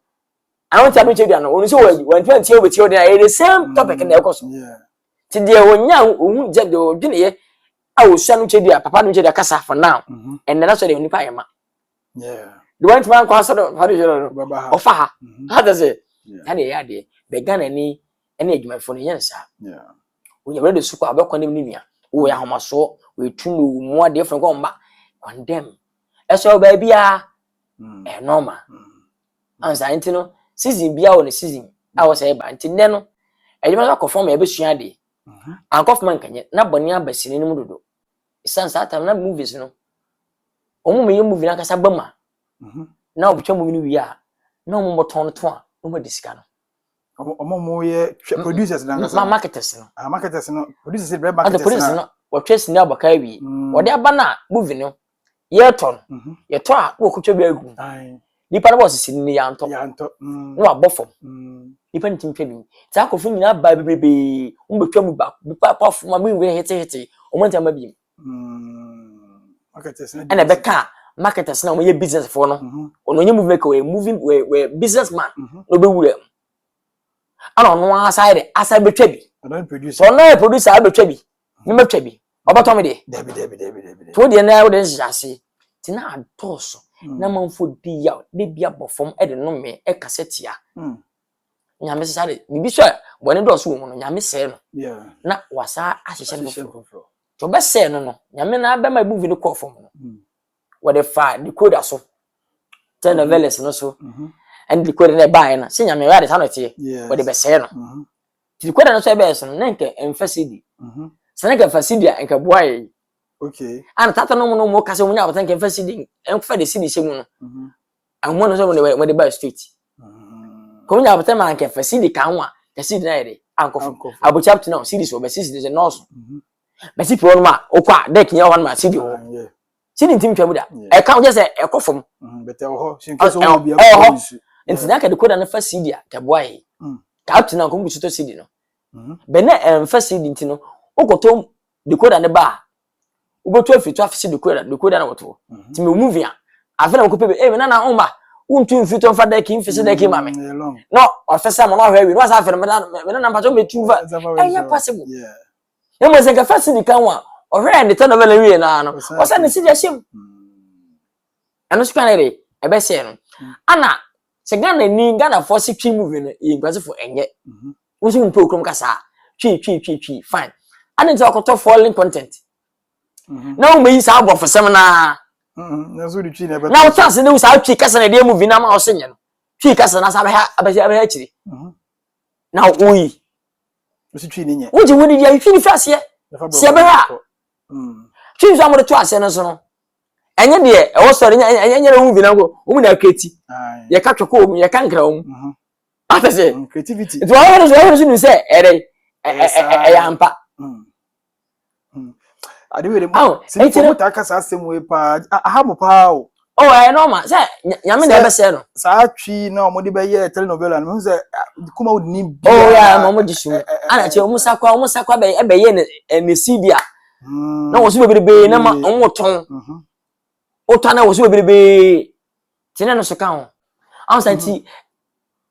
Speaker 1: I want to be chedia no onu so when 20 over the the same topic na e koso ti de wonya ohun je de odwene ye a wo sua no chedia papa no chedia kasa for now and na so de nipa yema the one man kwasa do how do you know ofa ha how does it and ya de be gana ni ene adwumafo no yensa wonya ready suko abekọ nem nimia wo ya homaso we tunu mu ade fun ko mba condemn eso ba bia normal ansa intino season bia won season a wo say ba intine no adwuma ko form e be sua de ankofman kanye na boni abasini ni mu dodo isansa atam na movies no omo me movie na kasa bama na obutwa movie ni wi a na omo boton to a omo disika no
Speaker 3: omo ye producers na kasa
Speaker 1: marketers no
Speaker 3: marketers no producers say brand marketers
Speaker 1: no wo twesi na abaka wi wo de aba na movie no ye ton ye to a wo kutwa bi agu nipa na boss sin ni ya nto no abofom nipa ntim twa bi ta akofo nyina ba bebebe umbetwa mu ba papa fuma mu we hete omo ntama bi
Speaker 3: marketers
Speaker 1: na beka marketers na omo ye business for no ono nye movie maker we moving we businessman no be wura ana no aside asa betwa bi
Speaker 3: don produce
Speaker 1: so no producer betwa bi ni betwa bi obato me de
Speaker 3: debi
Speaker 1: to de na wo de nsase ti na adoso na manfo di ya de bia bofom e de no me e kasetia nyame sare bibi so bone doso wo no nyame se no na wasa ahihye no to be se no nyame na ba ma movie no call from no what the fa the code aso ten novelas no so and the code na buy na se nyame wade sanotie what the be se no the code no so be so na nke emphasidi se na nke emphasidi nke boy
Speaker 3: okay
Speaker 1: ana tata no mo kase mo nya abata nke emphasidi enfa de sidi shemu no ammo no so mo de buy street ko nya abata ma nke emphasidi kanwa the sidi na ide ankof abu chapter now series o be sidi de no so Messi pro ma okwa deck nya wan ma sidi ho sidi ntim twa mu da e ka je se e kofom
Speaker 3: bete ho sinkeso wo bia
Speaker 1: nti na ka de koda na fa sidi a ka boy ka up na ko mu to sidi no be na fa sidi nti no okoto de koda ne ba ugoto afitu afisi de koda na woto nti me movie a afa na ko pebe e me na umba untu mfito mfa deck mfisi deck mame no ofesa mo no hwe wi no asa afa me na mpacho me tuva enya possible Emo zenga fasi ni kanwa ohwe and the novel wi na no osa ne sidi ahyem ano spanere ebe se no ana se Ghana ni Ghana for si twi movie no e ngwaze for enye wo so mpo okrom kasa twi fine ana nti akoto falling content na o meyi sa abo for sem na
Speaker 3: na so di twi na ebe
Speaker 1: na o chance ne wo sa twi kasa na de movie na ma o senye no twi kasa na sa abia chiri na oyi
Speaker 3: Usi twi ni nye.
Speaker 1: Uji woni dia twi ni fase se be ha. Twi zo mo to ase no so no. Enye de e wo sori enye re hu bi na go. Omu na kreti. Ye ka tweko omu, ye ka nkra omu. Ata se
Speaker 3: creativity.
Speaker 1: It was so ni se ere ya mpa.
Speaker 3: Ade we mo. Se ko ta ka sa asem we pa. Aha mo pa o.
Speaker 1: Oh, I know ma. Say nyame na be se no.
Speaker 3: Sa twi na omo de be ye telenovela no say kuma wo ni bi.
Speaker 1: Oh yeah, mo jisu. Ana che omu sakwa be ye ne CD a. Na wo so be na ma omo ton. O ton na wo so be tina no so ka ho. Am say ti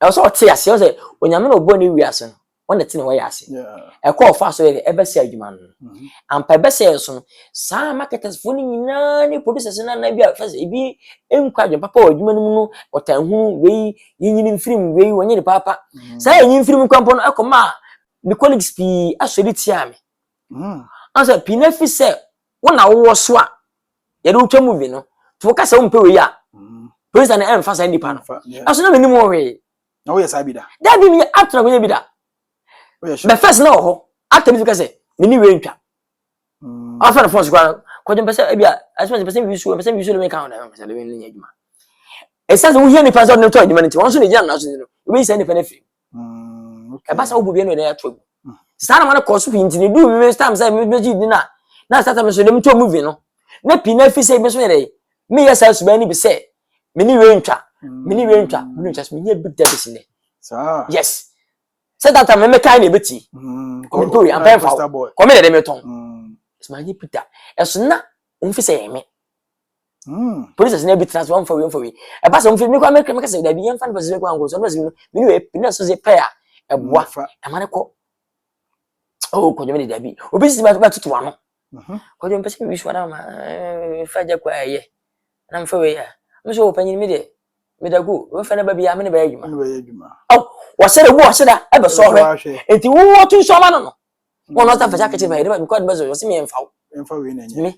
Speaker 1: e so te ase o say onyame na obo ni wi ase no. Won na tina wo ya ase. E call fa so e be se adwuma no. Ampa be se so no. Sa marketers fo ni nyina ni producers na na bia fa se bi enkwadwe papa adwuma no mu no otanhu wei yinyini film wei wonye ni papa. Sa yinyini film kwampo no ekoma the colleagues pi asori tia me. Ansa pina fi se wona wo so a ye do twa movie no. To ka se wo mpe wei a. Producer na emphasize ni pa no. Aso na meni mo we.
Speaker 3: Na wo ye sa bi da.
Speaker 1: Da bi mi atra wo ye bi da. The first na ho after me say me ni we ntwa after the first kwa jembe say bia asema jembe say we so me kan na say le ni adwuma e say wo hia ni pa so no to adwuma nti won so ni gina na so no we say ni pa na fi e ba sa wo bobie no na ya to sa na ma na course fi nti ni do me time say me ji di na start me so dem to movie no na pi na fi say me so yere me yes as ba ni bi say mini wentwa mini just me big debit in there.
Speaker 3: Sir.
Speaker 1: Yes. Said that time me kind beti. Come am pay for. Come dey me ton. It's my Peter. Eso na umfi say me. Police na be transfer for we. E pass umfi me kwa make say da bi yem fa na be kwa ngo so no say me we na so say pay a eboa. E ma ne ko. Oh, ko jeme da bi. Obi si ba tutu ano. Ko jeme pese bi shwara ma fa ja kwa ye. Na mfa we ya. Me so opanyin me de. Me da go. We fa na ba bi ya me ne ba adwuma. Oh, wasere wo waseda e be so hwe. Enti wo tu so ma no. Wo no ta fa ja kete ba ide ba because be so me mfa
Speaker 3: we na nye.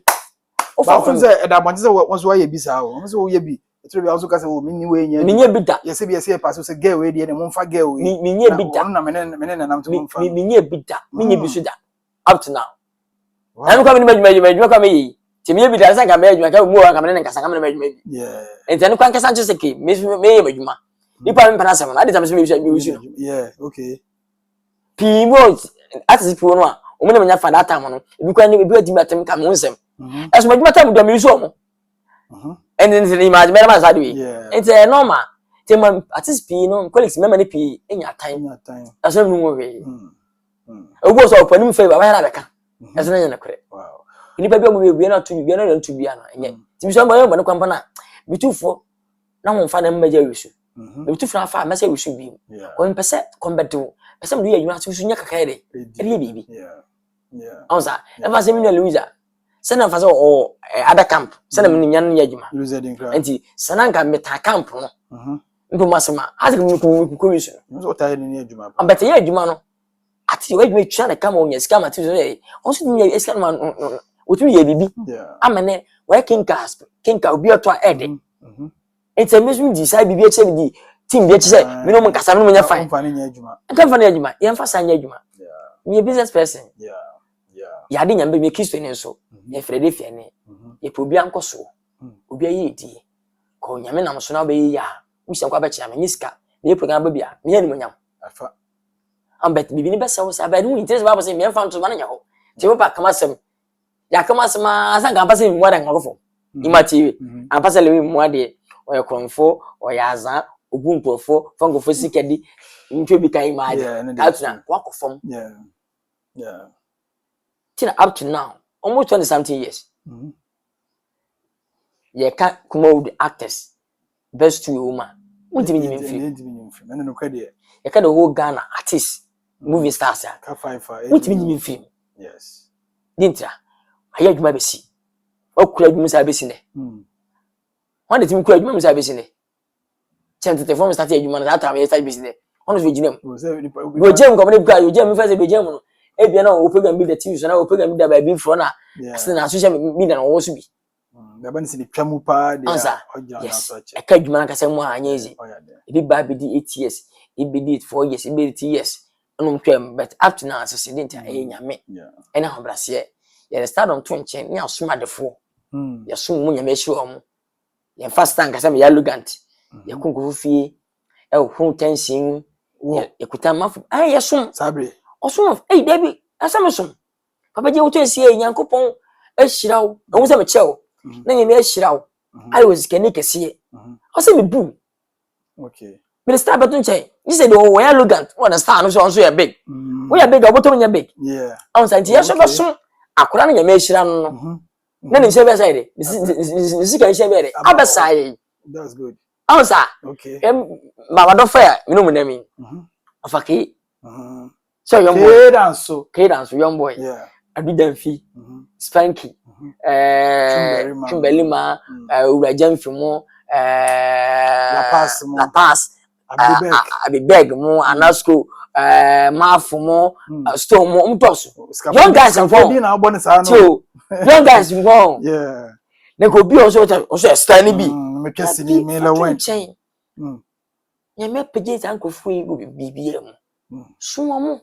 Speaker 3: O fa fun say e da bonje say won so ye bi sa o. Won so wo ye bi. Etro bi also ka say wo minni we nya.
Speaker 1: Minni bi da.
Speaker 3: Yes be say pass so say girl we de ne mo mfa girl we.
Speaker 1: Minni bi da.
Speaker 3: Na me na nam to mo mfa.
Speaker 1: Minni bi da. Minni bi so da. Up to now. Na me kwa me kwa me ti minni bi da san ka me adwuma ka mu wa ka me ne nkasa ka me adwuma bi. Yeah. Enti ne kwa nkasa nche say ke me ye adwuma. Nipa me pana sam na ade tam say me usu.
Speaker 3: Yeah, okay.
Speaker 1: Pimo atisi pimo no a o me na nya fa that time no ebi kwa ni ebi adi matem ka mo nsem. Eso madwuma tam do me usu omo. And then the image better man side way. It's a normal. Tell my artist P no colleagues member ni P in your time. That's no more way. O go so open favor why na beka. That's no na kure. Wow. Ni ba bi o be na to be na to be ana enye. Ti so ma yo ba no kwampa na bitufo na mo fa na mmaja wisu. Bitufo na fa ma say wisu bi. Ko mpese kombedo. Pese mo ye adwuma so nya kakaya de. E bi bibi. Yeah. Onza. E fa se mi na Louisa. Sena fa so o other camp sena me nya no adwuma enti sena nka meta camp no ndo masema ati ko wisu
Speaker 3: so taye ni adwuma
Speaker 1: am beta ye adwuma no ati we adwuma twa na kama onya sika mati so e on so nya esika no otu ye bibi amene we kinka obi oto ede enti me so di sai bibi eche bi team bi eche say me no nkasa me no nya fine
Speaker 3: fa nya adwuma
Speaker 1: nka fa nya adwuma ye mfa sa nya adwuma me business person ya de nyambe me Kristo ne so ye Philadelphia ne ye obi ankoso obi ayi edi ko nyame nam so na be ya musia kwa be chia me nyiska me program ba bia me ani monyam afa ambet bibi ni be se wo sa ba ni interest ba bo se me mfa nto ba na nya ho ti wo pa kama sem ya kama sem asa ga pa se mi moda ngofo imati ampa se le mi moade o ye konfo o ya azan ogun konfo fangofo sikedi ntwe bi kan imadi ka tuna kwa kofom Tina up to now, almost 20 something years. You can't come out with the actors. Best two woman. What do you mean? You can't the whole Ghana artists, movie stars. What do you mean film?
Speaker 3: Yes.
Speaker 1: Dintra. I heard you might be see. Oh, could you miss a business? One the team could you miss a business? Chance the form started you man that time. You started business. Honest with you. You jam company because you jam first be jam. Ebia na o program bi the TV so na o program bi da ba bi fro na se na social media na wo so bi
Speaker 3: da ba ni se ni twamu pa de
Speaker 1: oja na so che e ka dwuma na kasa mu anya ezi e bi ba bi di 8 years e bi di 4 years e bi 3 years no twem but up to now so se didn't e nyame e na hobrase ye start on to nchen ni asoma defo ye so mu nyame hye o mu ye fast tank kasa me ya lugant ye kungu fie e ho tension ye kutama ye so
Speaker 3: sabre
Speaker 1: Osun eh David asamson papa je woto esie nyankopon ehirawo ehun se me chewo na nyame ehirawo ai was kene kese o se me bu
Speaker 3: okay
Speaker 1: me start batun che you say the we arrogant one star no so ya big we ya big oboto nya big
Speaker 3: yeah
Speaker 1: on say ye so beso akura na nyame ehira no na ni se be say de ni ka se be de abesai
Speaker 3: that's good
Speaker 1: on say
Speaker 3: okay
Speaker 1: baba do fa me no mu na mi afaki so young boy Cadence young boy Abidanfi Spanky Chumberlima Urajamfi mo La Paz Abibeg mo Anasco Mafu mo Stone mo mtoso young guys involved so young guys involved
Speaker 3: yeah
Speaker 1: ne ko bi also stand bi
Speaker 3: me twese ni me la wen
Speaker 1: ya me pege tanko fu go bibie mo sumo mo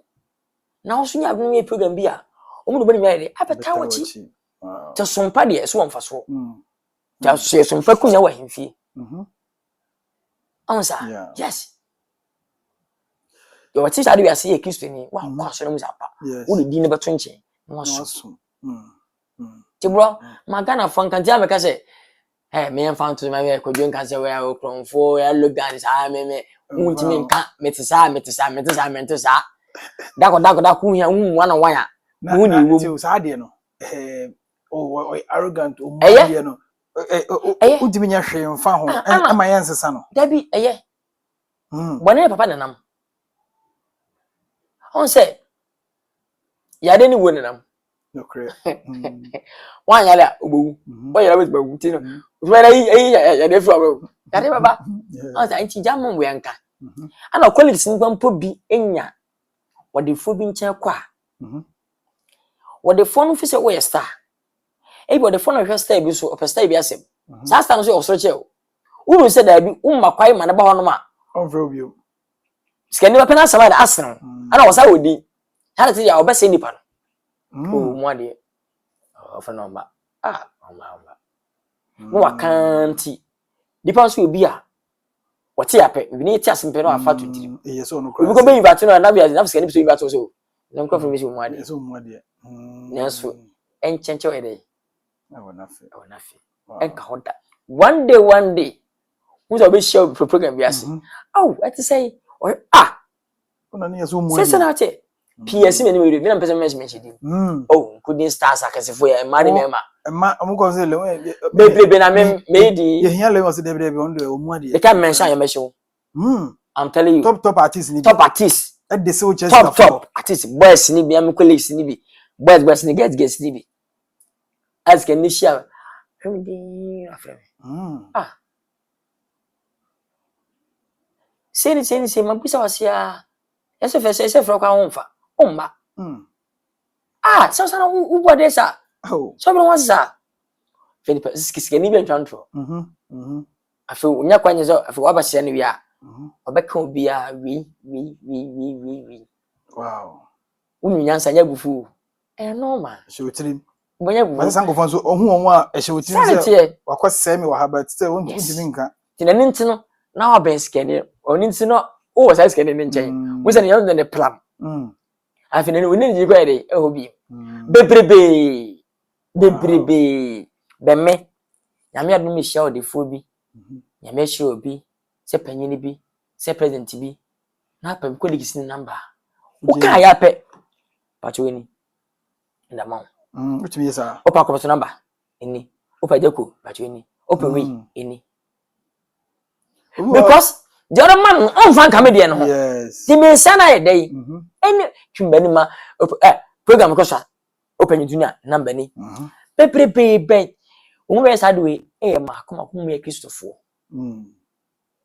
Speaker 1: na wo sunya abno me program bi a omu do bani me ade abeta wachi to sompa de so wonfa so ta so sompa kunya wa himfie onsa yes yo wati sade wi ase ye Kristo ni wa kwa so na musapa wo de din ne beto nche no so ti bro magana fankanti ameka se Hey, me and found to my kodwen ka se we okronfo ya logan sa me untimi nka metisa dako hia wana wanya hu ni wo
Speaker 3: sa de no arrogant o mu de no untimi nya hwe mfa ho ama yensesa no
Speaker 1: dabi bone papa nanam on say ya de ni wo nanam
Speaker 3: no cre
Speaker 1: wanya la obowu wanya la betu ti no so ya de fro bro ya de baba on say nti jam we nka ana colleagues nkwampo bi enya wode fo bi nche kwa wode fo no fi se wo star wode fo no hwe star bi so o star bi asem sa star no so osoro che o uru se da bi umma kwai ma ne ba ho no ma
Speaker 3: on fro bi o
Speaker 1: skani ba pena sama da asem ana wasa wodi hala ti ya obese nipa no o mo ade of number oma no wakanti nipa so obi a wati ape bi ni ti asem no afa to diri
Speaker 3: yes so no
Speaker 1: cry we go be invite no na bi na skani bi so invite so dem ko from mo ade
Speaker 3: so mo ade
Speaker 1: nso enchenche we dey
Speaker 3: awonafe
Speaker 1: enka hoda one day who so be share program bi ase at say
Speaker 3: ona ne so mo
Speaker 1: say na che PS me ni we na person mention di couldn't stars akasefo ya mari mema
Speaker 3: am ko say le
Speaker 1: be na me di
Speaker 3: ye hia le was de on do o mu ade
Speaker 1: they can mention ya mention I'm telling you
Speaker 3: top artist ni
Speaker 1: top artist
Speaker 3: at the so chest
Speaker 1: top artist boys ni bi am colleagues ni bi boys ni girls ni bi as can share di afre Seni mabisa wasia ese fro kwa onfa omba so ubo desa so bro wasa Philip skini bi ntwanto afi unya kwanye so afi wabahye ne wi a obeka obi a wi
Speaker 3: wow
Speaker 1: unya nsanya gufu normal
Speaker 3: shewtrim
Speaker 1: bonya bu
Speaker 3: masa ngofo so ohu a shewtrim se wakose me wa haba tse won ntimi nka
Speaker 1: tinani ntino na wa ben skini oni ntino o wasa skini ne nchen wo se ne yon ne plan afi ne woni ji kwa de obi bebrebe bemme nyame adum mi share odefo bi nyame share obi se panyini bi se president bi na pam colleagues ni number o ka ya pe pacho ni ndama
Speaker 3: which means
Speaker 1: o pa ko number eni o pa jako pacho ni o pa we eni because the other man on fan comedian no
Speaker 3: yes
Speaker 1: ti me sana e dey eni twumbani ma program ko sa o pa nyunya number ni pepepe ben umwe sadwe ma kuma me Christopher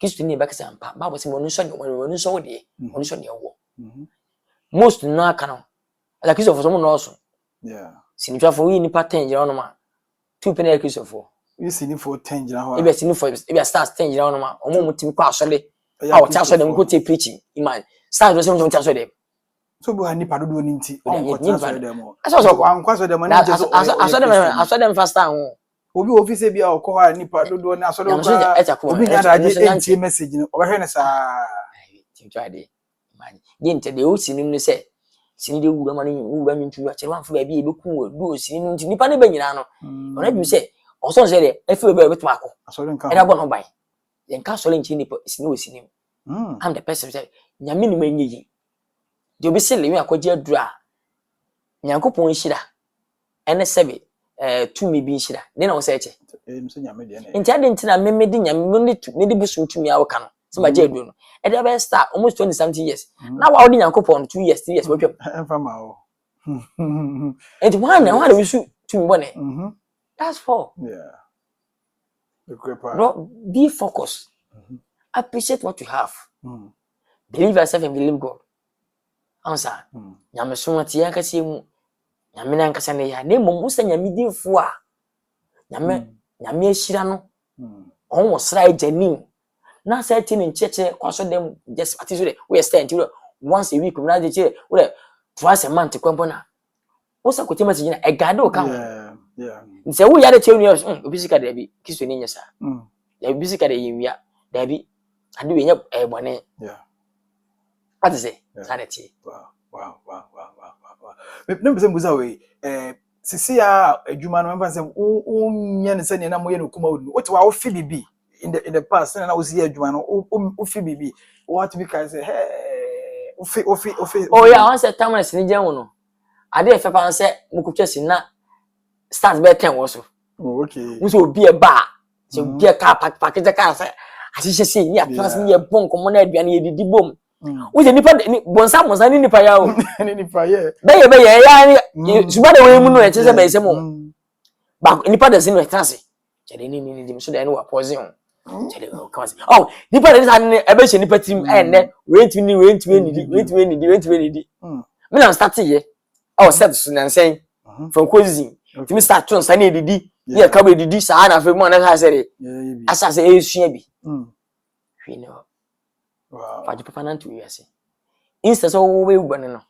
Speaker 1: Kristo ni baka sampa Bible say wonu so de wonu so de wo most no aka no ala Christopher so mo no so sinitwa for wi ni pattern jira no ma two penny Christopher
Speaker 3: we see ni for 10 jira ho
Speaker 1: e be sini for e be start 10 jira no ma omo mutim kwa asole a o ta asole mo ko te preaching iman start do se mo ta asole
Speaker 3: so bo ani padodo ni nti on ko ta asole dem o
Speaker 1: so
Speaker 3: an kwa so dem ni je so
Speaker 1: asole dem fast time
Speaker 3: obi office bia okoha nipa dodo na asole obi nya daje enti message no obehwe ne saa
Speaker 1: timtwade imani di nte de o sini no se sini de wura manu wura ntu a chere wanfo ba bia ebeku do sini no nti nipa ne ba nyina no ona bi se oso se de efe ba betu akọ
Speaker 3: asole nka
Speaker 1: era bo no bai yen ka asole nchi nipa sini o sini am the person say nyame ni manyi de obi se le wi akọje adura nyankopon hira ene sebe tumi bi hira ne na wo se eche
Speaker 3: so nyame de na
Speaker 1: nti ade ntina memedi nyame ne de busu tumi awoka no se ba je adu no e de be start almost 20 something years na wa odi nyankopon 2 years 3 years wotwam
Speaker 3: enfa ma o
Speaker 1: enti one busu tumi bone that's for
Speaker 3: the creeper
Speaker 1: bro be focused appreciate what you have believe yourself and believe God answer nyame so mati ya kase mu nyame na nkasa ne ya na mom usa nyame difo a nyame ahira no on wo sra janim na say tin ncheche kwaso dem just ati so de we stand once a week na de che we twice a month kwampo na usa ko tema sigina e gade o ka nse wo ya de che nua obi sika de bi kiso ni nyesa ya obi sika de yimia da bi ade we nya e bone ati se sanity
Speaker 3: wow no be say we sisi ya adwuma no member say unye ne se ne na moye no kuma odu what wa ofi bibi in the past na osi adwuma no ofi bibi what be can say hey ofi
Speaker 1: oh yeah once a time na gen no ade e fefa say mukutwa si na start be 10 wo so
Speaker 3: oh okay
Speaker 1: nso obi e ba se obi e ka package ka say asise se ni atlas ni e bon komo na aduane ye didi bom wo se nipa bonsa ni nipa ya o
Speaker 3: ni nipa ye
Speaker 1: be ye ya ni suba de we mu no e che se be se mo ba nipa de se no e trase chede ni so de no wa pause on chede o ka say oh nipa de sa ni e be che nipa tim e ne we ntimi ni me na start ye oh set so na sen from closing timi start to san e didi ye ka be didi sa na fe mo na sa say asa say e sua bi hwe no wow fa papa na ntu yase instead so we ubane no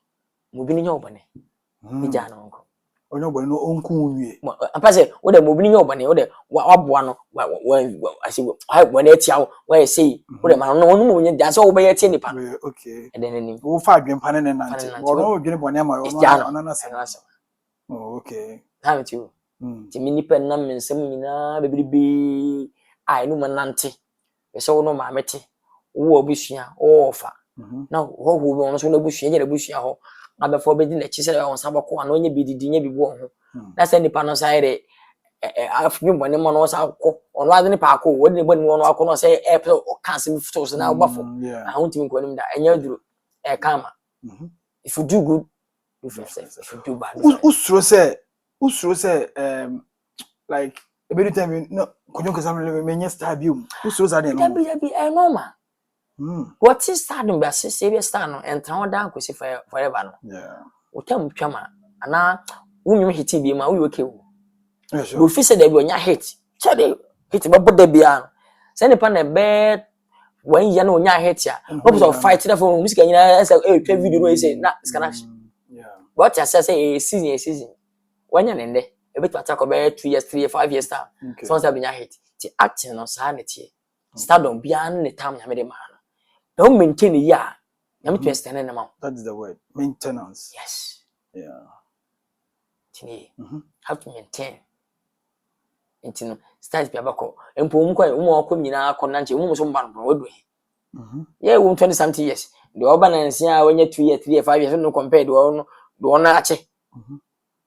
Speaker 1: mo bi ni nya ubane ni ja na onko
Speaker 3: onye ubane no onku wie
Speaker 1: apa say wo de mo bi ni nya ubane wo de waboa no wa asi wo na etia wo say wo de ma no onu mo nya ja so wo be etia nipa
Speaker 3: okay
Speaker 1: and then ni
Speaker 3: wo fa adwempa ne nante wo no dwene bone ma yo no na se oh okay
Speaker 1: how to ti mi nipa na mensem nyina bebribe ai no manante be so no ma meti wo obusua wo fa na wo bi ono so na busua je na busua ho abefo be di na chi se on sabako ana onye bididi nya bibu ho na se nipa no sai re afu bone mo no sa akọ ono ade nipa akọ wo de bone mo no akọ no se e pe o kan se futo so na obafo ahunti mi ko nim da enya duro e kama if you do good do for yourself if you do bad
Speaker 3: usro say like every time no konyo kasa me star bi usro za de no
Speaker 1: be normal what is starting by say start no and tran down kwesi forever no
Speaker 3: yeah
Speaker 1: o tam twama ana wunwum hiti bi ma wo okay wo
Speaker 3: yes
Speaker 1: do fi say da bi onya hit chede hit ba boda bia no say nipa na be wan ya na onya hit ya no so fight na for music nyina say twa video no say na scan
Speaker 3: yeah
Speaker 1: but ya say a season wanya nende e betu attack be 2 years 3 years 5 years time so say binya hit ti acting no sa na tie stardom bia ne time nyame de ma don't maintain it, yeah. I'm to extend them out.
Speaker 3: That is the word. Maintenance.
Speaker 1: Yes.
Speaker 3: Yeah.
Speaker 1: Have to maintain. Into start be abako. Empo umko umko nyina akonanche umso mba no wedo. Yeah, 20 something years. The urbanance ya when you 2 years, 3 years, 5 years no compare the one ache.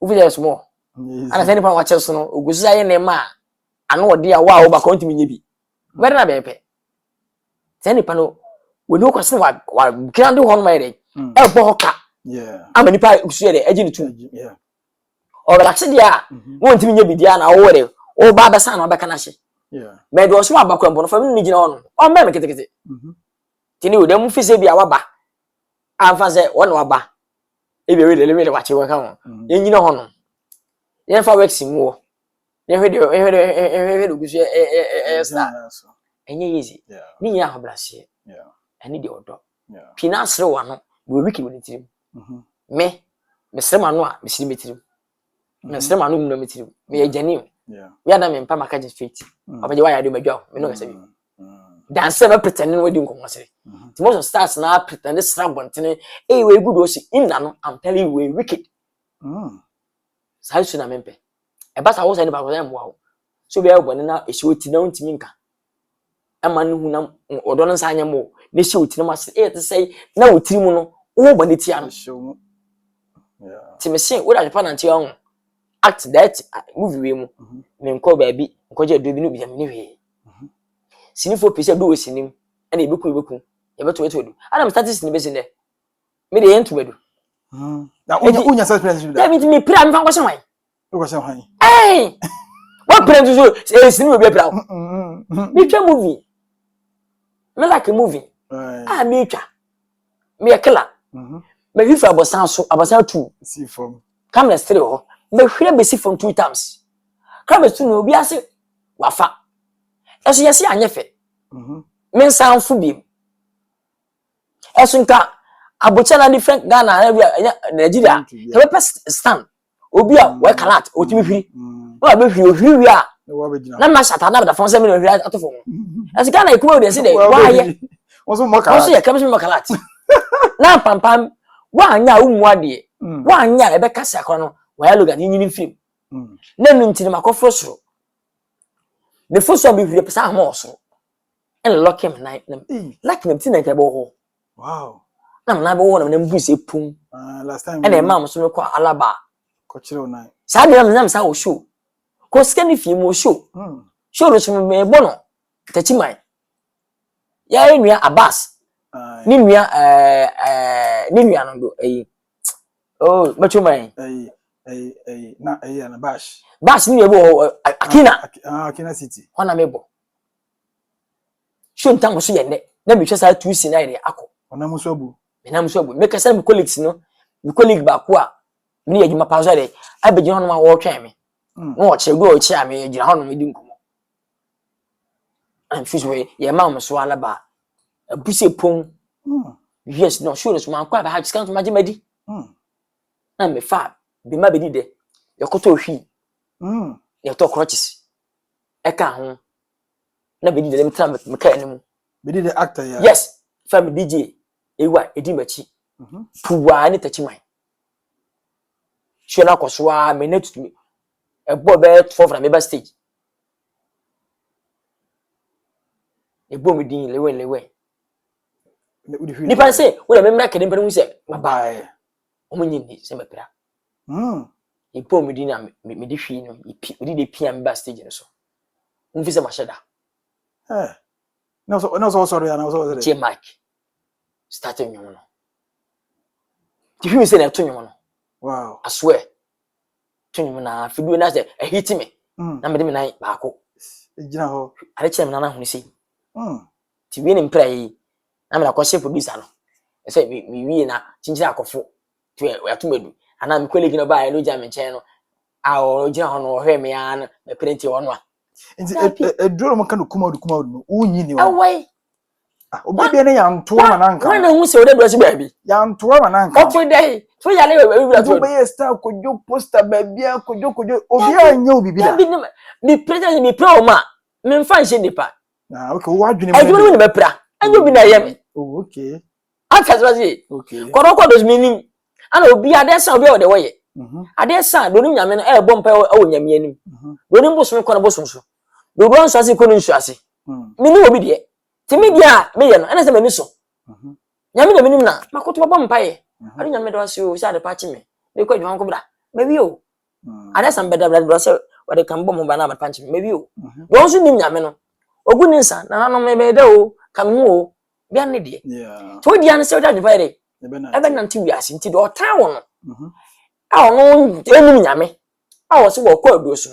Speaker 1: Uvi there small. Ana say nipa wache so no ogusu aye ne ma ano ode a wa obako ntimi nyebi. Where na be pe. Say nipa no we no question wa grand hon my dey e bo hoka
Speaker 3: yeah
Speaker 1: amani pa kusu dey agi ni tu
Speaker 3: yeah
Speaker 1: o relax dia won timi nya bidia na wo dey o ba besa na obeka na hye
Speaker 3: yeah
Speaker 1: me do so abakwa mbo no fa mi gina ono o me me kete tini o dem fi se bia waba amfa se wona waba e be we de wache wo ka ho enyina ho no ye fa wex mu wo ye hwe kusu sta enye easy ni nya hoblase
Speaker 3: yeah
Speaker 1: ani de odo
Speaker 3: yeah
Speaker 1: pina sre wano we wiki woni tirim me sre manu a me sre metirim me sre manu mu metirim me ye jani
Speaker 3: yeah
Speaker 1: we ada me mpa makaje fit obaje wa ya de madwa me no ga sabi dan se be pretend no we di nko sre ti most stars na pretend sra bontene e we good o si inna no I'm telling you we wicked sai su na mempe e ba sa wo sai ni ba ko dem wa so be e bone na e shi oti na ntimi nka amanu hu na odo no sanya mo ne shi otiri ma se te say na otiri mu no wo bone tia no
Speaker 3: yeah
Speaker 1: ti me se wo da japan anti on act that movie we mu me nko ba bi nko je do bi no bi me ne hwe sinifo pese do sinim ana ebeku ye beto do ana me status ni be sin de me de yentu bedu
Speaker 3: na unya suspense
Speaker 1: da me pra me fa kwese wan
Speaker 3: o kwese wan
Speaker 1: eh what plan to so sinimo be pra me twa movie me like a movie me twa me killer me hwe abosan so abosan 2
Speaker 3: see from
Speaker 1: camera still ho me hwe be see from 2 times camera 2 no obi ase wafa eso yesi anyefe me nsanfu bi eso nka abocha na different Ghana na Nigeria he be stand obi a we kalat otimi hwiri no be hwiri a na ma shata na da fonse me no hwiri atofo eso Ghana ikumo de se de wa ye
Speaker 3: oso mo kalat
Speaker 1: oso ye kemse mo kalat na pampam wa anya umu ade wa anya ebe kasa akọ no wa ya loga nyini film na no ntini makofro soro me fo so be hwire pesa ho soro en lock him na like me tina nke bo ho
Speaker 3: wow
Speaker 1: na be wo na mbuse pum
Speaker 3: last time
Speaker 1: en e mam so me kwa alaba
Speaker 3: ko chire na
Speaker 1: sa de na sa wo show ko scan fi mo show show ro so me bo no tachiman ya enua Abbas ni nua no do oh machuman
Speaker 3: na na
Speaker 1: bash ni ebo
Speaker 3: Akina City
Speaker 1: hona mebo show ntam so ye ne na me twesa 2C9 de akọ
Speaker 3: ona muso abu
Speaker 1: me kasa me colleagues no me colleague ba ko a me ye juma pa so de abegina hono ma wo twen me no o che go o che ame gina hono me di nkomo am fishwe ye ma so alaba abuse pon yes no sure so man kwa ba ha scan to magimadi na me fa bi ma be di de yakoto hwi ya to crutches eka ho na be di de me tra me ka enimu
Speaker 3: be di de actor ya
Speaker 1: yes fam DJ ewa edi machi puwa ni tachiman sure na kwoswa me net to me ebo be 4 from me stage ebo me din lewe ni pa se wo na me mra kede mpanu se bye omunyi ni se mepra ebo me din na me di hwi no me di pia me stage no so mfi se mashada
Speaker 3: no so sorry ya no so
Speaker 1: che mic starting nyomo no ti hwi se na to nyomo no
Speaker 3: wow
Speaker 1: I swear to nyomo na fidu na se a hit me na me de me nan baako
Speaker 3: ejina ho
Speaker 1: are che me na hunu se ti wi ni mpra yi na me na ko chef producer no e se mi wi na chinchira akofo to ya to medu ana me colleague no ba no jam nchen no a o jina ho no hwe me an me print ho no a
Speaker 3: nti eduro mo kan kuma no unyi ni wa
Speaker 1: awai
Speaker 3: obi ne ya ntoa ma nanka
Speaker 1: wana hu se o de dress ba bi
Speaker 3: ya ntoa ma nanka
Speaker 1: o dey so ya le we bi
Speaker 3: to be star kojo poster ba bia kojo obi anya obi bi da
Speaker 1: mi present mi pro ma me mfa nche nipa
Speaker 3: okay wo adwene
Speaker 1: mo ni me pra anyo bi na ye me
Speaker 3: okay
Speaker 1: aka so say
Speaker 3: okay
Speaker 1: koroko dos meaning ana obi ade san obi o de wo ye ade san do ni nyame no e bompa o nyame anim do ni mboso me kono boso so do bo nso ase kono nsu ase mi ni obi de timi dia me ye no ana se mani so nyame na menim na makoto bompa ye ade nyame do ase o sa de pa chi me ko dwan ko bra maybe o ade san beda bra so wade kan bom ba na ma panchi maybe o do nso nim nyame no ogu ni nsa na no me be de o kam hu o bia ne de to dia ne se o da de bare ebe na nti wi ase nti do tan won a ono enim nyame a wo se wo ko adu so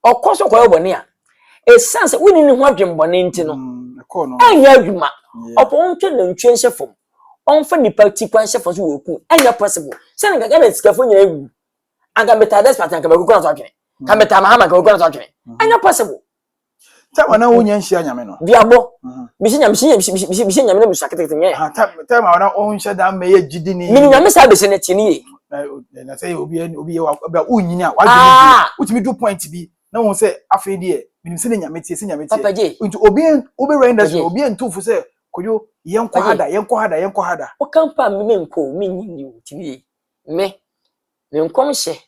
Speaker 1: okoso ko yobone a e sense woni ni ho adwembone nti no
Speaker 3: ko no
Speaker 1: anya adwuma opo ntwe na ntwe nhefom onfa nipa ti kwan nhefom so wo ku anya possible se na gaga na sikafo nyina ewu anga meta despatch anga be ko na so atwene ka meta mahama ka ko na so atwene anya possible
Speaker 3: ta wana wonya nhia nyame no
Speaker 1: biabo bisi nyame no musakete nye
Speaker 3: ta ma wana onhia da ma ye gidi ni
Speaker 1: mini nyame sa bese ne tini
Speaker 3: na say obi ba unyini a wadwene utimi do point bi na won say afei de minim se nyame tie se nyame tie nti obi renders obi entufu se koyo yenko hada
Speaker 1: o kampa me nko me nyini utimi me nkom hye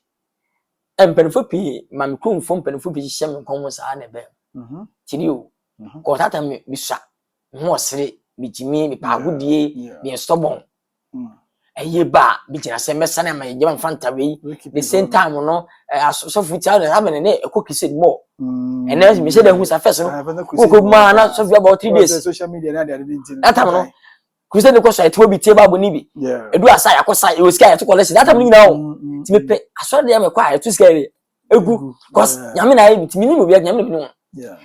Speaker 1: empenfo pi ma me kumfo empenfo pi hye me nkom sa na be tini o ko tata me sha ho osere me jimi me pagudie me stubborn eye ba bi jina se mesa na ma ye mfanta we the same time no so futi out na me ne ekokise mo ene me se da hu sa first no ko ma na so fi about 3 days
Speaker 3: social media na dey dey
Speaker 1: that time no kuze ne ko so ite obi tie ba bo ni bi edu asa ya ko sa e sky ya to collect that time ni na o ti me pe aso de me kwa ya to sky egu cause nyame na ye ti mi ni mo bi nyame na bi no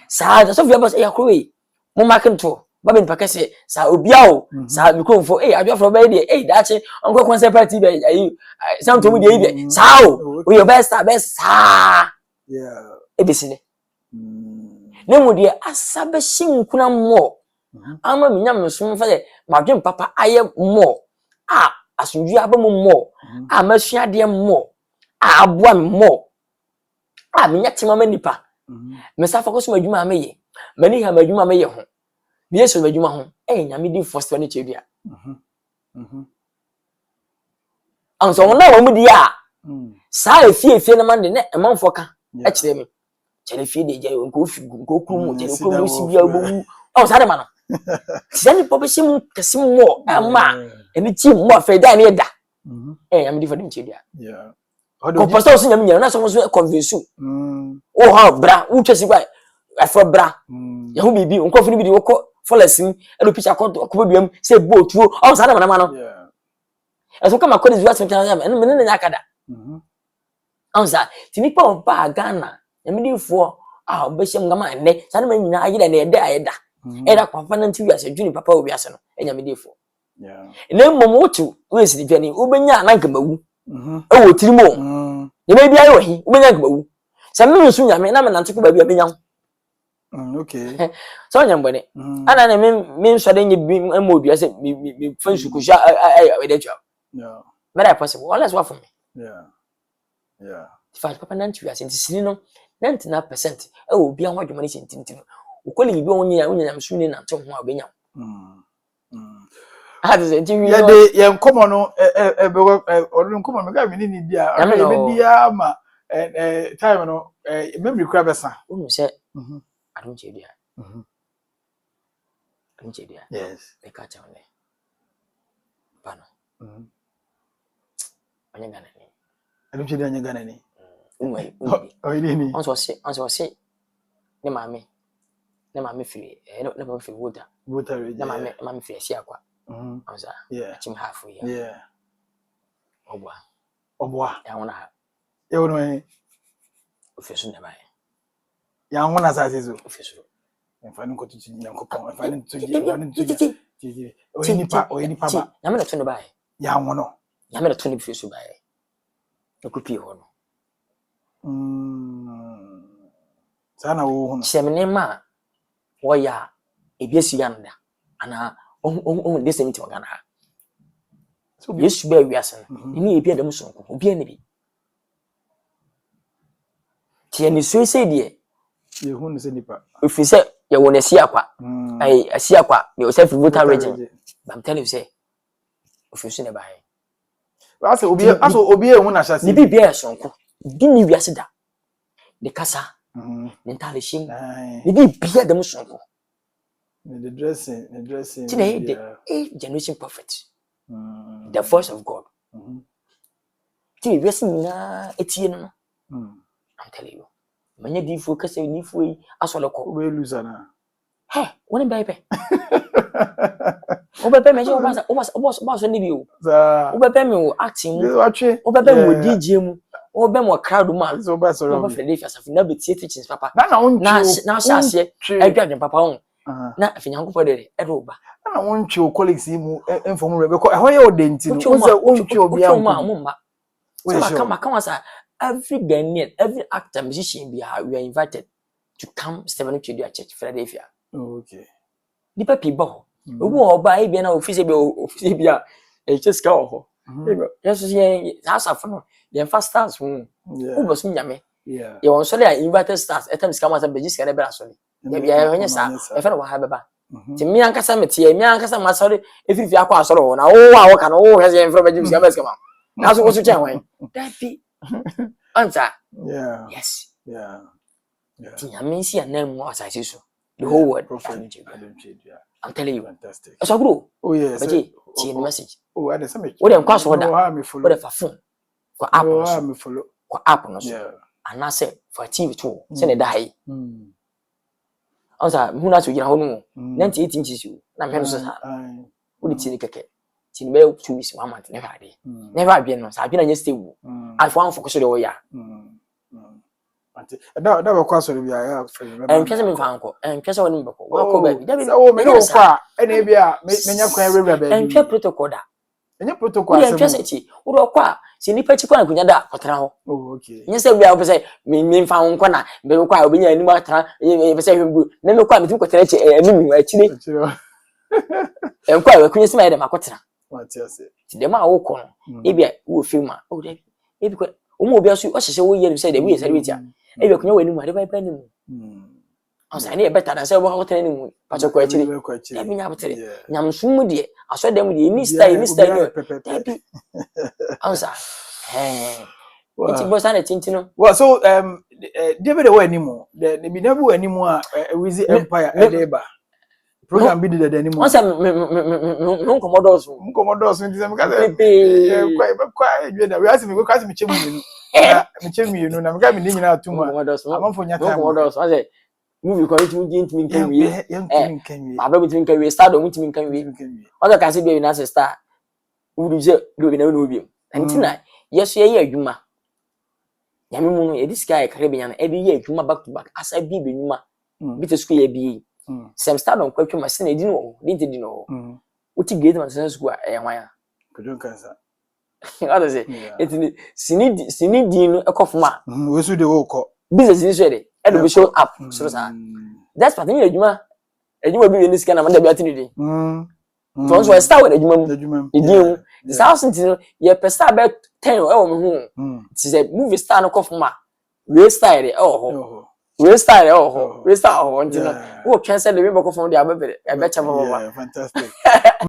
Speaker 1: sa so fi about ya ko we mo makinto babe npa kese sa obia o sa mikrofo adwafro ba dey dache onko concept party be sound to mu dey be sa o we your best sa ebesine ne mu dey asabe shinkuna mo ama minyam nso mfa de madwen papa aye mo asunju abamu mo masua de mo aboa mo minya tema manipa me sa focus ma adwuma ameye mani ha ma adwuma ameye ho me yeso adwuma ho nyame di first one chedua so wona wo mu di a Sa efie na man de na emanfo ka e kire me. Kire fie de je nko fi nko kru mu kire kru mu si bia obowu. O sa de ma no. Sani popesi mu kese mu ama eni ti mu afa da na eda. Am di for dem chedia.
Speaker 3: Yeah.
Speaker 1: Ko pastor so nyam nyam na so so convince. O ha bra, u twesi kwa afa bra. Ya hu bibi nko fi ni bi de woko following e do picture ko biam say boat wo. O sa de ma no.
Speaker 3: Yeah.
Speaker 1: Eso kama ko dis what me enu me ne nya kada. Anza tinipa oba Ghana yamidifo obehye ngama enne sane ma nyina ayida na eda ayida era kwafa na nti wiase dwuni papa obi ase no enyamidifo na mmom wotu wesi di dwani ubenya na nkamawu ewo tirimo ne ba bia yo hi ubenya nkamawu same nsu nyame na me nante ko ba bia benya
Speaker 3: okay
Speaker 1: so nyambone ana na me nsode nye bi emo obi ase me fansu ko sha edetwa
Speaker 3: yeah
Speaker 1: very possible unless what for me
Speaker 3: yeah
Speaker 1: fact papa nanti wiase nti sini no 99% obi an hodwoma ni sentintino ukoli bi onya msuni na nto ho abenya hadi nti wi
Speaker 3: ya de ye nkomo no odun nkomo me ga mi ni bia me dia ma time no memory kra besa
Speaker 1: unu se adun chedia adun chedia
Speaker 3: yes
Speaker 1: e ka cha one bano anya gana ni
Speaker 3: adun chedia anya gana ni
Speaker 1: umai
Speaker 3: ni
Speaker 1: onso se ne mame firi ne mame firi water ne mame firi sia kwa onza achim half
Speaker 3: yeah obwa
Speaker 1: ya wona ha
Speaker 3: ya wona
Speaker 1: ofesu ne bae
Speaker 3: ya wona sa sezo
Speaker 1: ofesu
Speaker 3: enfani ko tuti nyankopon enfani tuti oyini pa ba
Speaker 1: ya me na to ne bae
Speaker 3: ya wona
Speaker 1: ya me na to ne ofesu bae okupi ho no
Speaker 3: sana wo hu
Speaker 1: semne ma woya ebiesi yanda ana on de senti wagana ha so yesu ba wiase ni ebi adam sonko obi ane bi tie ni so ese die
Speaker 3: ye hu ne se nipa
Speaker 1: ofise ye won esi akwa ai esi akwa me o self voter region I'm telling you say ofise ne bae
Speaker 3: aso obi ehun na hyase
Speaker 1: ni bibia sonko di ni wiase da de kasa mentally shame ni bibia adam sonko
Speaker 3: the dressing
Speaker 1: today the generation prophet the voice of God ti we sin na etie no I'm telling you manya di fo kasa ni fo yi asole ko
Speaker 3: we loser na
Speaker 1: woni bebe o bebe me je o ba so ni bi o bebe me o acting mu o bebe me o DJ mu o bebe me o crowd man
Speaker 3: so ba so
Speaker 1: o ba Philadelphia safi na be tie teachings papa
Speaker 3: na
Speaker 1: shase edwadwen papa on na afinyankopɔ de edo ba
Speaker 3: na wonchi o colleagues mu inform rebe ko ho ye o denti no wonchi obi am
Speaker 1: mumba so maka wasa every Ghanaian, every actor, musician we are invited to come Stephen Chidua Church Philadelphia.
Speaker 3: Okay.
Speaker 1: Nipa people obu oba e bia na office bia e cheska ho yes house of no the first stars who was nyame you won so dey invited stars etem ska ma say be jiska na be asole ya bia ho nyesa e fe no ha beba ti mi ankasa mete mi ankasa ma sorry efifi akwa asole ho na wo a wo ka no wo hese en fro be jiska be ska ma na so wo so chen wan that be answer yes ti nyame si anan mu asase so the whole world I'm telling you
Speaker 3: fantastic
Speaker 1: so bro
Speaker 3: oh yes
Speaker 1: see the message
Speaker 3: oh I dey say me
Speaker 1: what dem kwaso da what dem fa phone kwa app no so kwa app no so ana say for TV too say na dai answer hu na so gina ho no 98 inches na me no so sa wo di tini keke tini be 2 weeks 1 month never dey never abia no sa abia na nya stable alfa an focus dey o ya
Speaker 3: da ba so bia ya
Speaker 1: twese me fa anko twese woni mbeko wa ko ba bi da bi
Speaker 3: me no fa ene bia menya kwan rewra ba bi
Speaker 1: twe protocol da
Speaker 3: enya protocol asem
Speaker 1: twese ti wo do kwa si nipa chi kwa kunya da kotara ho
Speaker 3: okay
Speaker 1: nya se bia wo pese me fa anko na be kwa obenya anim atara e pese hwembu na me kwa me tim kotara chi anim achire kwa kunya sima ya da makotara
Speaker 3: watiase
Speaker 1: ti dem a wo ko no e bia wo film a o de e bi kwa o mo bia so o hye wo yere say de we celebrate a e bia kunya wani mu ade ba ni mu asa ni e better than say wo kotara ni mu pa cho kwa achire e bi nya botere nyamsum mu de aso dem de ni style ni style no e bi answer It's boss and tintino.
Speaker 3: Well, so David away anymore. The be never anymore with Empire Edeba. Program be the anymore.
Speaker 1: Once no commodores.
Speaker 3: Commodores in them quite we ask me go cast me chemu. Me chemu you know na me ga me ni nyina too much. I'm for nya time.
Speaker 1: Commodores. I say movie quality me can we. My brother me can we start on me can we. Other can see be na star. Who do say do be na no bi. Antina yes ye adwuma. Yami mu no e dis guy Caribbean e bi ye adwuma back to back asa bi be nwuma. Bi te school ye bi. Sem start on kwatwa machine edi no. Didn't know. Uti grade man sense school e hwan.
Speaker 3: Kodon kansa.
Speaker 1: What is it? It sini di no ekofuma.
Speaker 3: We so dey work.
Speaker 1: Business is ready. E do show up. So sa. That's part me adwuma. Adwuma bi we nis kana man da bi atini di. So we start with adwuma mu. Edi the house until ye pesa about 10 e wo me hu. It is a movie star no kofuma. We style e ho. We style e ho. We style ho until no. Wo twen say the we boko from the abebe. E be cha baba.
Speaker 3: Yeah, fantastic.